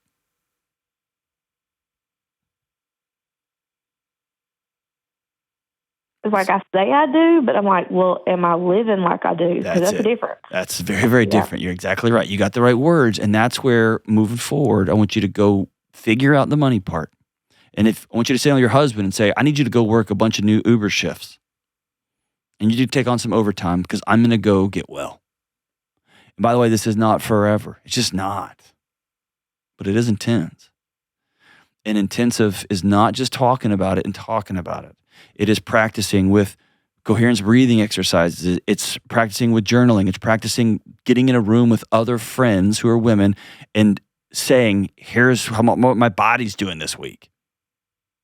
Like I say I do, but I'm like, well, am I living like I do? Because that's different. That's very, very different. You're exactly right. You got the right words. And that's where, moving forward, I want you to go figure out the money part. And I want you to say to your husband and say, I need you to go work a bunch of new Uber shifts. And you do take on some overtime because I'm going to go get well. And by the way, this is not forever. It's just not. But it is intense. And intensive is not just talking about it and talking about it. It is practicing with coherence breathing exercises. It's practicing with journaling. It's practicing getting in a room with other friends who are women and saying, here's what my body's doing this week.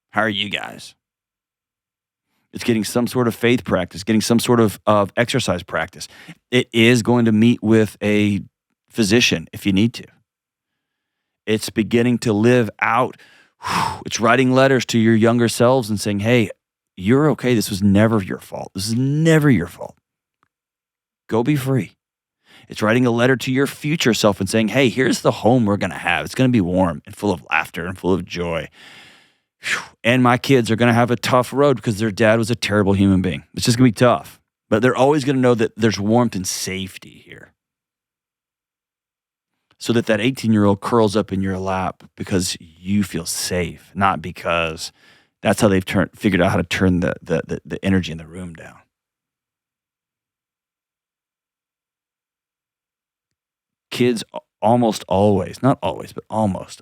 How are you guys? It's getting some sort of faith practice, getting some sort of exercise practice. It is going to meet with a physician if you need to. It's beginning to live out. It's writing letters to your younger selves and saying, hey, you're okay. This was never your fault. This is never your fault. Go be free. It's writing a letter to your future self and saying, hey, here's the home we're going to have. It's going to be warm and full of laughter and full of joy. And my kids are going to have a tough road because their dad was a terrible human being. It's just going to be tough. But they're always going to know that there's warmth and safety here. So that 18-year-old curls up in your lap because you feel safe, not because that's how they've figured out how to turn the energy in the room down. Kids almost always, not always, but almost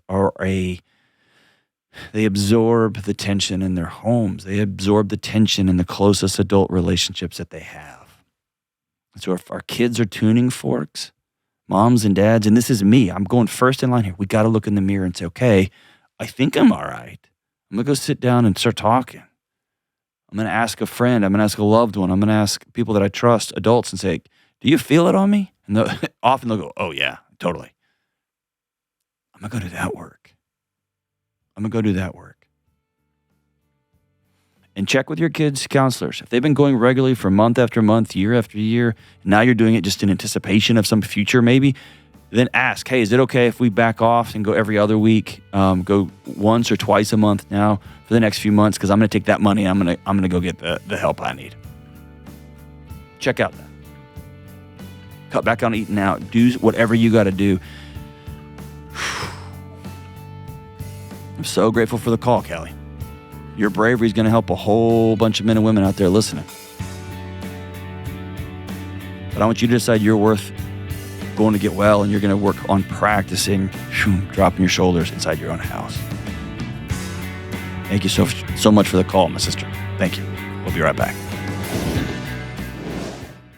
they absorb the tension in their homes. They absorb the tension in the closest adult relationships that they have. So if our kids are tuning forks, moms and dads, and this is me, I'm going first in line here. We got to look in the mirror and say, okay, I think I'm all right. I'm going to go sit down and start talking. I'm going to ask a friend. I'm going to ask a loved one. I'm going to ask people that I trust, adults, and say, do you feel it on me? And often they'll go, oh, yeah, totally. I'm going to go do that work. and check with your kids' counselors. If they've been going regularly for month after month, year after year, and now you're doing it just in anticipation of some future maybe, then ask, hey, is it okay if we back off and go every other week, go once or twice a month now for the next few months? Because I'm going to take that money and I'm gonna go get the help I need. Check out that. Cut back on eating out. Do whatever you got to do. I'm so grateful for the call, Callie. Your bravery is going to help a whole bunch of men and women out there listening. But I want you to decide you're worth going to get well, and you're going to work on practicing dropping your shoulders inside your own house. Thank you so much for the call, my sister. Thank you. We'll be right back.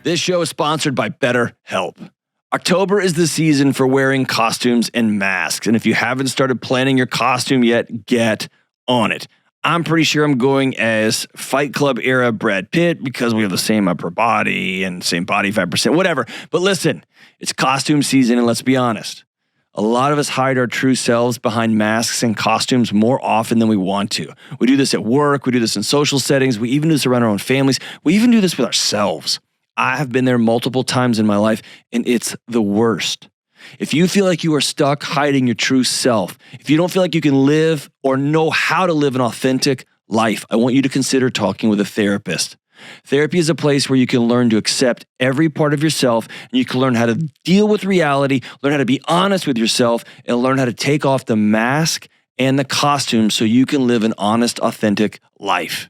This show is sponsored by BetterHelp. October is the season for wearing costumes and masks. And if you haven't started planning your costume yet, get on it. I'm pretty sure I'm going as Fight Club era Brad Pitt because we have the same upper body and same body fat percent, whatever. But listen, it's costume season, and let's be honest. A lot of us hide our true selves behind masks and costumes more often than we want to. We do this at work. We do this in social settings. We even do this around our own families. We even do this with ourselves. I have been there multiple times in my life, and it's the worst. If you feel like you are stuck hiding your true self, if you don't feel like you can live or know how to live an authentic life, I want you to consider talking with a therapist. Therapy is a place where you can learn to accept every part of yourself, and you can learn how to deal with reality, learn how to be honest with yourself, and learn how to take off the mask and the costume so you can live an honest, authentic life.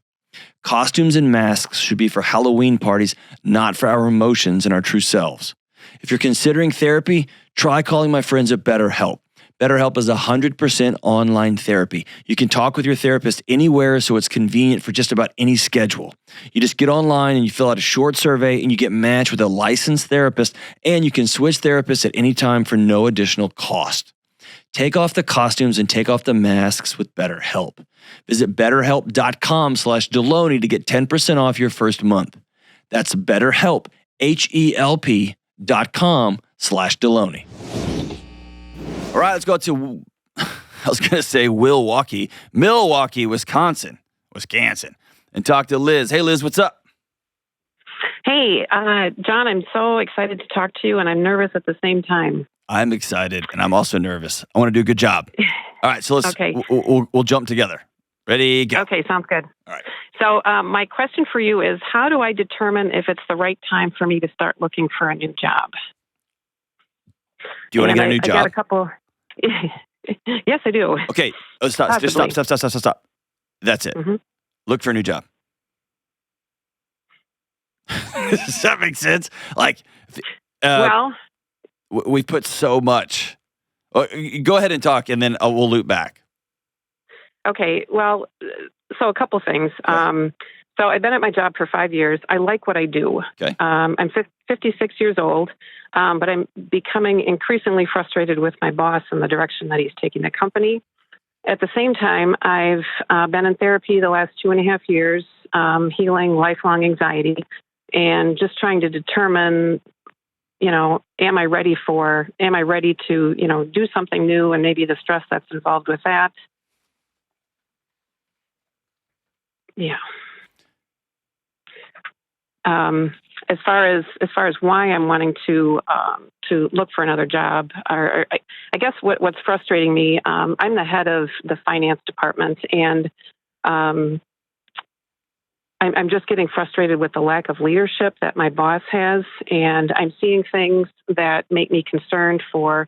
Costumes and masks should be for Halloween parties, not for our emotions and our true selves. If you're considering therapy, try calling my friends at BetterHelp. BetterHelp is 100% online therapy. You can talk with your therapist anywhere, so it's convenient for just about any schedule. You just get online and you fill out a short survey and you get matched with a licensed therapist, and you can switch therapists at any time for no additional cost. Take off the costumes and take off the masks with BetterHelp. Visit BetterHelp.com/Delony to get 10% off your first month. That's BetterHelp, HELP.com/Delony. All right, let's go to, I was going to say Milwaukee, Wisconsin, and talk to Liz. Hey, Liz, what's up? Hey, John, I'm so excited to talk to you, and I'm nervous at the same time. I'm excited, and I'm also nervous. I want to do a good job. All right, so let's we'll jump together. Ready, go. Okay, sounds good. All right. So my question for you is, how do I determine if it's the right time for me to start looking for a new job? Do you want to get a new job? I got a couple. Yes, I do. Okay, stop. Just stop. That's it. Mm-hmm. Look for a new job. Does that make sense? Like, we put so much. Go ahead and talk, and then we'll loop back. Okay, well, so a couple things. So I've been at my job for 5 years. I like what I do. Okay. I'm 56 years old, but I'm becoming increasingly frustrated with my boss and the direction that he's taking the company. At the same time, I've been in therapy the last 2.5 years, healing lifelong anxiety, and just trying to determine, am I ready to, do something new, and maybe the stress that's involved with that. Yeah. As far as why I'm wanting to look for another job, or I guess what's frustrating me, I'm the head of the finance department, and I'm just getting frustrated with the lack of leadership that my boss has, and I'm seeing things that make me concerned for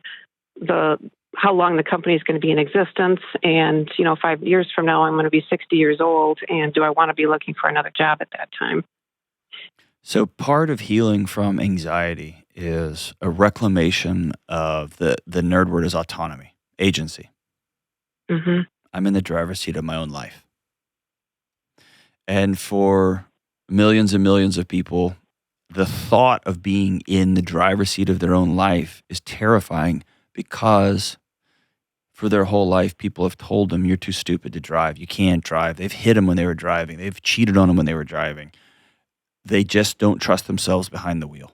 how long the company is going to be in existence. And, 5 years from now, I'm going to be 60 years old. And do I want to be looking for another job at that time? So part of healing from anxiety is a reclamation of the nerd word is autonomy, agency. Mm-hmm. I'm in the driver's seat of my own life. And for millions and millions of people, the thought of being in the driver's seat of their own life is terrifying, because for their whole life, people have told them, you're too stupid to drive. You can't drive. They've hit them when they were driving. They've cheated on them when they were driving. They just don't trust themselves behind the wheel.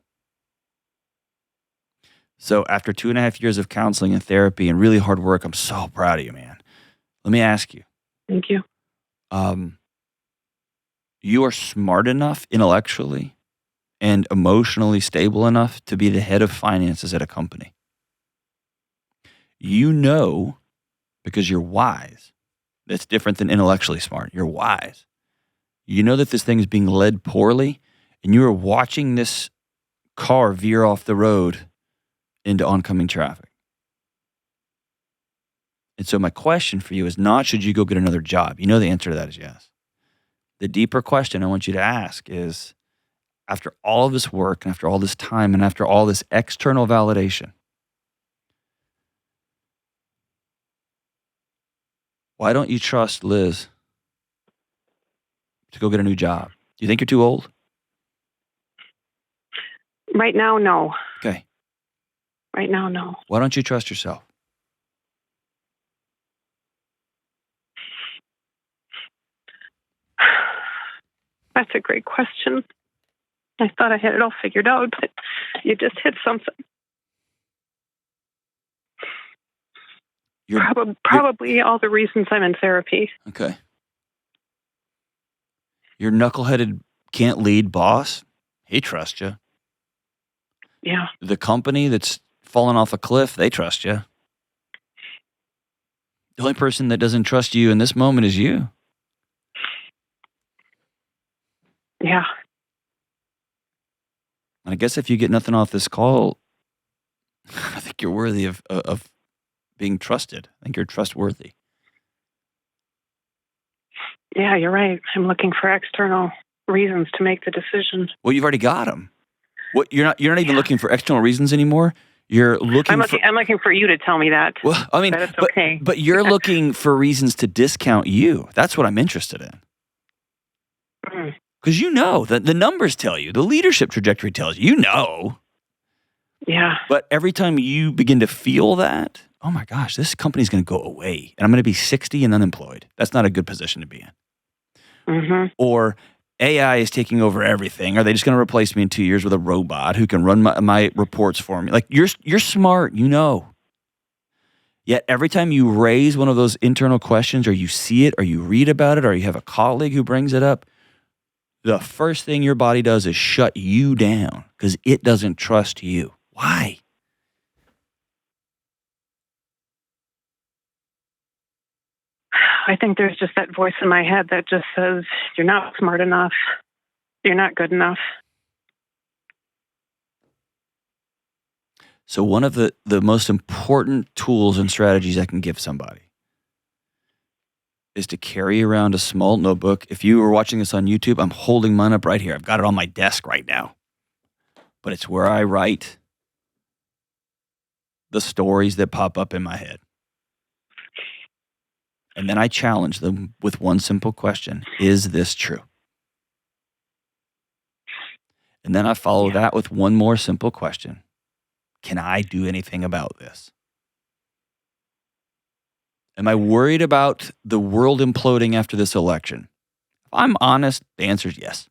So after 2.5 years of counseling and therapy and really hard work, I'm so proud of you, man. Let me ask you. Thank you. You are smart enough intellectually and emotionally stable enough to be the head of finances at a company. You know, because you're wise. That's different than intellectually smart. You're wise. You know that this thing is being led poorly, and you are watching this car veer off the road into oncoming traffic. And so my question for you is not, should you go get another job? You know the answer to that is yes. The deeper question I want you to ask is, after all of this work and after all this time and after all this external validation, why don't you trust Liz to go get a new job? Do you think you're too old? Right now, no. Okay. Right now, no. Why don't you trust yourself? That's a great question. I thought I had it all figured out, but you just hit something. Probably all the reasons I'm in therapy. Okay. Your knuckleheaded can't lead boss, he trusts you. Yeah. The company that's fallen off a cliff, they trust you. The only person that doesn't trust you in this moment is you. Yeah. And I guess if you get nothing off this call, I think you're worthy of being trusted. I think you're trustworthy. Yeah, you're right. I'm looking for external reasons to make the decision. Well, you've already got them. What you're not even looking for external reasons anymore. You're looking. I'm looking for you to tell me that. Well, I mean, that it's okay. But you're looking for reasons to discount you. That's what I'm interested in. Because you know that the numbers tell you, the leadership trajectory tells you. You know. Yeah. But every time you begin to feel that, oh my gosh, this company's going to go away, and I'm going to be 60 and unemployed. That's not a good position to be in. Mm-hmm. Or AI is taking over everything. Are they just going to replace me in 2 years with a robot who can run my reports for me? Like, you're smart, you know. Yet every time you raise one of those internal questions, or you see it, or you read about it, or you have a colleague who brings it up, the first thing your body does is shut you down because it doesn't trust you. Why? I think there's just that voice in my head that just says, you're not smart enough. You're not good enough. So one of the most important tools and strategies I can give somebody is to carry around a small notebook. If you were watching this on YouTube, I'm holding mine up right here. I've got it on my desk right now. But it's where I write the stories that pop up in my head. And then I challenge them with one simple question. Is this true? And then I follow that with one more simple question. Can I do anything about this? Am I worried about the world imploding after this election? If I'm honest, the answer is yes.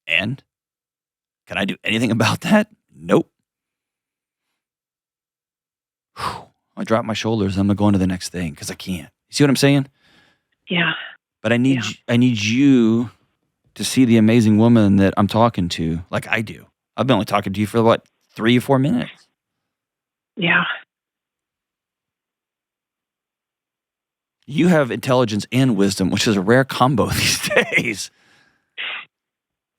And can I do anything about that? Nope. Whew. I drop my shoulders. I'm going to go on to the next thing because I can't. You see what I'm saying? Yeah. But I need you to see the amazing woman that I'm talking to like I do. I've been only talking to you for, 3 or 4 minutes? Yeah. You have intelligence and wisdom, which is a rare combo these days.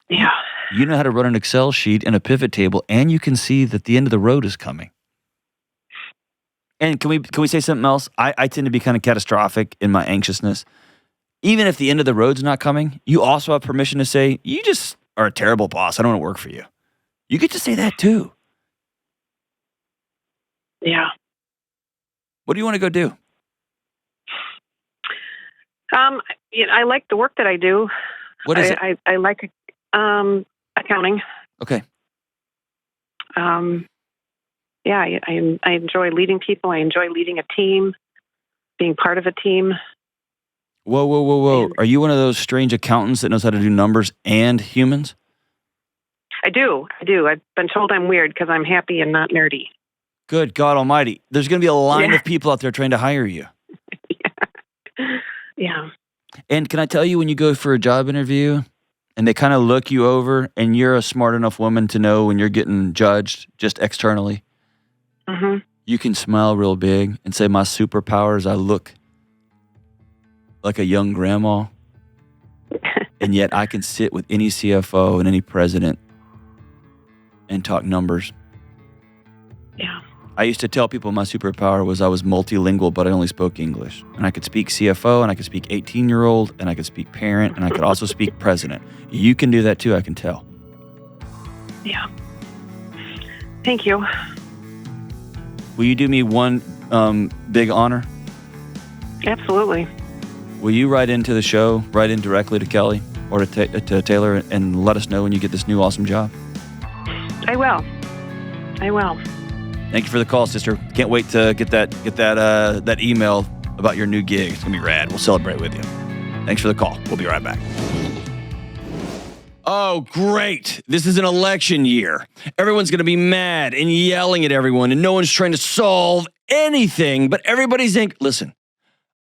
Yeah. You know how to run an Excel sheet and a pivot table, and you can see that the end of the road is coming. And can we say something else? I tend to be kind of catastrophic in my anxiousness. Even if the end of the road's not coming, you also have permission to say, you just are a terrible boss. I don't want to work for you. You get to say that too. Yeah. What do you want to go do? I like the work that I do. What is it? I like accounting. Okay. Yeah, I enjoy leading people. I enjoy leading a team, being part of a team. Whoa. Are you one of those strange accountants that knows how to do numbers and humans? I do. I've been told I'm weird because I'm happy and not nerdy. Good God Almighty. There's going to be a line of people out there trying to hire you. Yeah. And can I tell you, when you go for a job interview and they kind of look you over and you're a smart enough woman to know when you're getting judged just externally, you can smile real big and say, my superpower is I look like a young grandma. And yet I can sit with any CFO and any president and talk numbers. Yeah. I used to tell people my superpower was I was multilingual, but I only spoke English. And I could speak CFO, and I could speak 18-year-old, and I could speak parent, and I could also speak president. You can do that too, I can tell. Yeah. Thank you. Will you do me one big honor? Absolutely. Will you write into the show, write in directly to Kelly or to Taylor and let us know when you get this new awesome job? I will. Thank you for the call, sister. Can't wait to get that email about your new gig. It's gonna be rad. We'll celebrate with you. Thanks for the call. We'll be right back. Oh, great. This is an election year. Everyone's going to be mad and yelling at everyone, and no one's trying to solve anything, but everybody's saying, listen,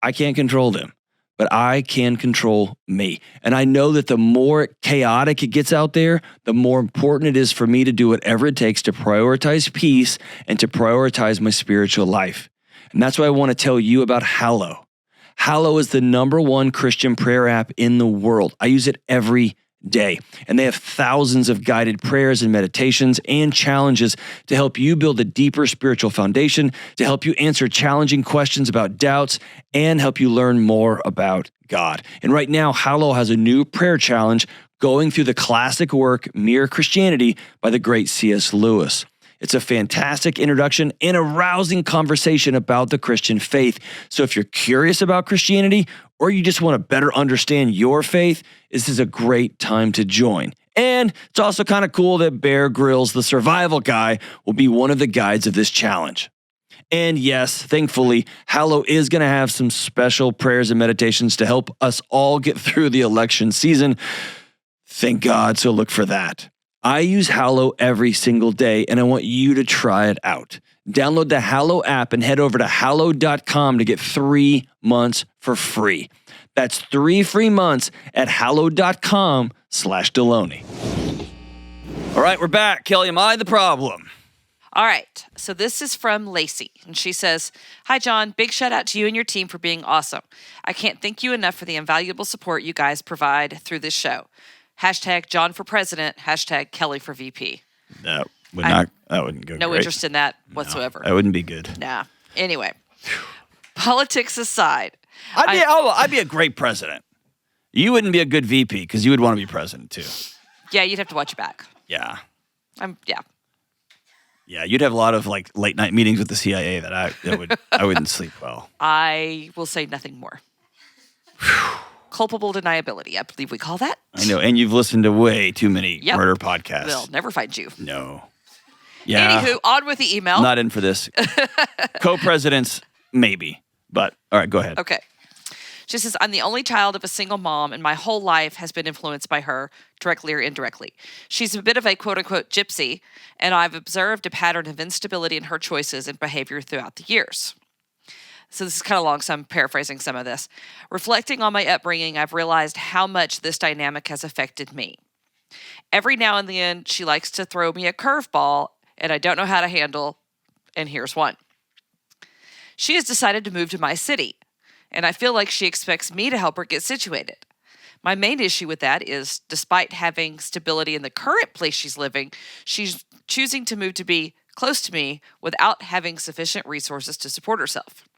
I can't control them, but I can control me. And I know that the more chaotic it gets out there, the more important it is for me to do whatever it takes to prioritize peace and to prioritize my spiritual life. And that's why I want to tell you about Hallow. Hallow is the #1 Christian prayer app in the world. I use it every day. And they have thousands of guided prayers and meditations and challenges to help you build a deeper spiritual foundation, to help you answer challenging questions about doubts, and help you learn more about God. And right now, Hallow has a new prayer challenge going through the classic work, Mere Christianity, by the great C.S. Lewis. It's a fantastic introduction and a rousing conversation about the Christian faith. So if you're curious about Christianity, or you just want to better understand your faith, this is a great time to join. And it's also kind of cool that Bear Grylls, the survival guy, will be one of the guides of this challenge. And yes, thankfully, Hallow is going to have some special prayers and meditations to help us all get through the election season. Thank God, so look for that. I use Hallow every single day, and I want you to try it out. Download the Hallow app and head over to hallow.com to get 3 months for free. That's 3 free months at hallow.com/Delony. All right, we're back. Kelly, am I the problem? All right. So this is from Lacey, and she says, "Hi, John. Big shout out to you and your team for being awesome. I can't thank you enough for the invaluable support you guys provide through this show. #John for President, #Kelly for VP. That wouldn't go No great. interest in that whatsoever. That wouldn't be good. Nah. Anyway, politics aside. I'd be a great president. You wouldn't be a good VP because you would want to be president too. Yeah, you'd have to watch your back. Yeah. Yeah. Yeah, you'd have a lot of like late night meetings with the CIA that I wouldn't sleep well. I will say nothing more. Culpable deniability, I believe we call that. I know, and you've listened to way too many Yep. murder podcasts. They'll never find you. No. Yeah. Anywho, on with the email. Not in for this. Co-presidents, maybe. But, all right, go ahead. Okay. She says, I'm the only child of a single mom, and my whole life has been influenced by her, directly or indirectly. She's a bit of a quote-unquote gypsy, and I've observed a pattern of instability in her choices and behavior throughout the years. So this is kind of long, so I'm paraphrasing some of this. Reflecting on my upbringing, I've realized how much this dynamic has affected me. Every now and then, she likes to throw me a curveball, and I don't know how to handle, and here's one. She has decided to move to my city, and I feel like she expects me to help her get situated. My main issue with that is, despite having stability in the current place she's living, she's choosing to move to be close to me without having sufficient resources to support herself.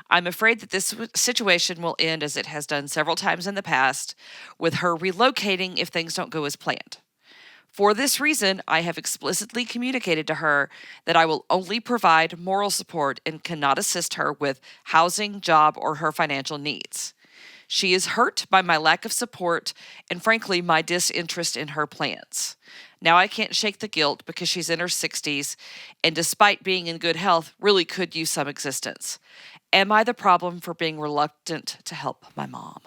I'm afraid that this situation will end as it has done several times in the past, with her relocating if things don't go as planned. For this reason, I have explicitly communicated to her that I will only provide moral support and cannot assist her with housing, job, or her financial needs. She is hurt by my lack of support and, frankly, my disinterest in her plans. Now I can't shake the guilt because she's in her 60s and, despite being in good health, really could use some assistance. Am I the problem for being reluctant to help my mom?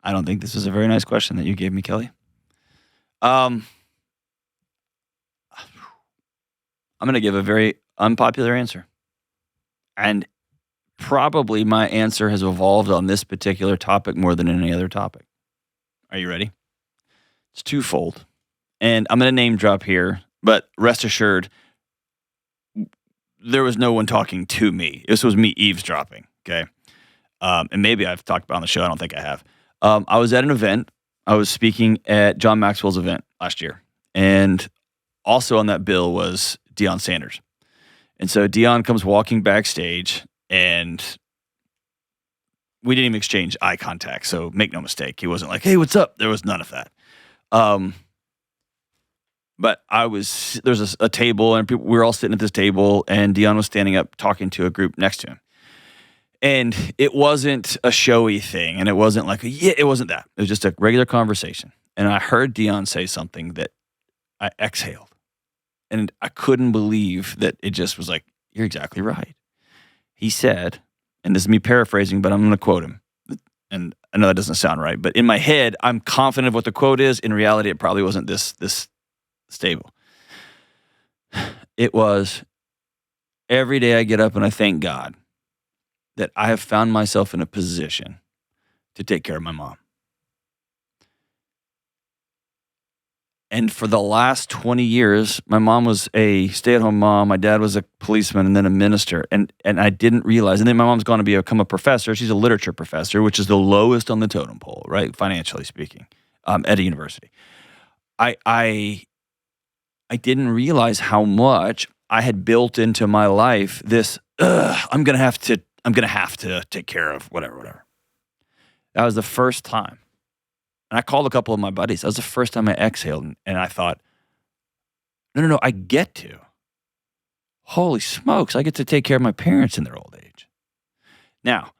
I don't think this is a very nice question that you gave me, Kelly. I'm going to give a very unpopular answer. And probably my answer has evolved on this particular topic more than any other topic. Are you ready? It's twofold. And I'm going to name drop here, but rest assured, there was no one talking to me. This was me eavesdropping, okay? And maybe I've talked about it on the show. I don't think I have. I was at an event. I was speaking at John Maxwell's event last year. And also on that bill was Deion Sanders. And so Deion comes walking backstage, and we didn't even exchange eye contact. So make no mistake. He wasn't like, hey, what's up? There was none of that. But there's a table, and we were all sitting at this table, and Deion was standing up talking to a group next to him. And it wasn't a showy thing, and it wasn't like, it wasn't that. It was just a regular conversation. And I heard Deion say something that I exhaled. And I couldn't believe that it just was like, you're exactly right. He said, and this is me paraphrasing, but I'm going to quote him. And I know that doesn't sound right, but in my head, I'm confident of what the quote is. In reality, it probably wasn't this stable. It was, every day I get up and I thank God that I have found myself in a position to take care of my mom. And for the last 20 years, my mom was a stay-at-home mom. My dad was a policeman and then a minister. And I didn't realize. And then my mom's going to become a professor. She's a literature professor, which is the lowest on the totem pole, right? Financially speaking, at a university. I didn't realize how much I had built into my life this, I'm going to have to take care of whatever. That was the first time. And I called a couple of my buddies. That was the first time I exhaled. And I thought, no, I get to. Holy smokes, I get to take care of my parents in their old age. Now,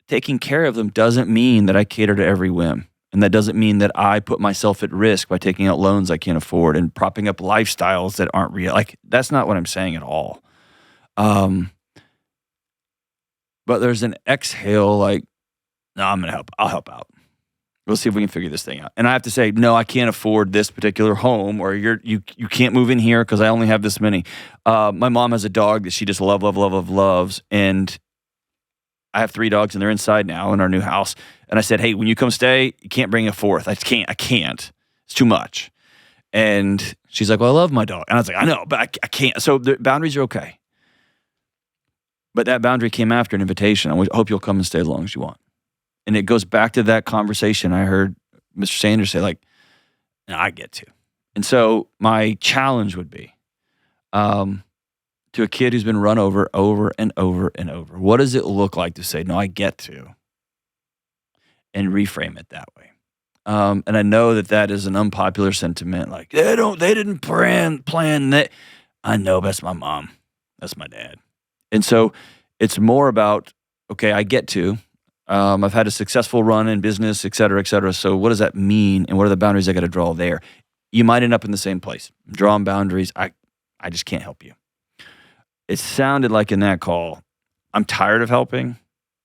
taking care of them doesn't mean that I cater to every whim. And that doesn't mean that I put myself at risk by taking out loans I can't afford and propping up lifestyles that aren't real. Like, that's not what I'm saying at all. But there's an exhale like, no, I'm going to help. I'll help out. We'll see if we can figure this thing out. And I have to say, no, I can't afford this particular home, or you can't move in here because I only have this many. My mom has a dog that she just loves. And I have 3 dogs, and they're inside now in our new house. And I said, hey, when you come stay, you can't bring a 4th. I can't. It's too much. And she's like, well, I love my dog. And I was like, I know, but I can't. So the boundaries are okay. But that boundary came after an invitation. I hope you'll come and stay as long as you want. And it goes back to that conversation I heard Mr. Sanders say, like, no, I get to. And so my challenge would be to a kid who's been run over and over, what does it look like to say, no, I get to, and reframe it that way? And I know that is an unpopular sentiment, like, they didn't plan that. I know, but that's my mom. That's my dad. And so it's more about, okay, I get to. I've had a successful run in business, et cetera, et cetera. So what does that mean? And what are the boundaries I got to draw there? You might end up in the same place. Drawing boundaries, I just can't help you. It sounded like in that call, I'm tired of helping.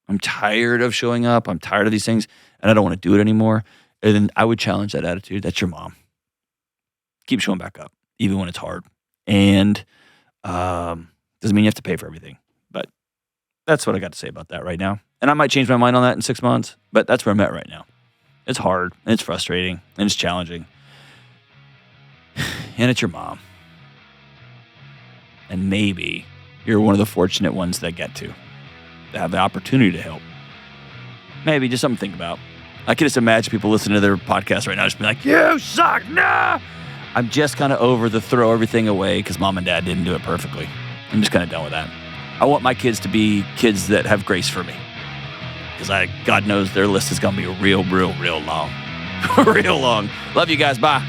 I'm tired of showing up. I'm tired of these things, and I don't want to do it anymore. And then I would challenge that attitude. That's your mom. Keep showing back up, even when it's hard. And doesn't mean you have to pay for everything. But that's what I got to say about that right now. And I might change my mind on that in 6 months, but that's where I'm at right now. It's hard, and it's frustrating, and it's challenging. And it's your mom. And maybe you're one of the fortunate ones that get to have the opportunity to help. Maybe just something to think about. I can just imagine people listening to their podcast right now just being like, you suck, nah! I'm just kind of over the throw everything away because mom and dad didn't do it perfectly. I'm just kind of done with that. I want my kids to be kids that have grace for me. Because God knows their list is going to be real long. Real long. Love you guys. Bye.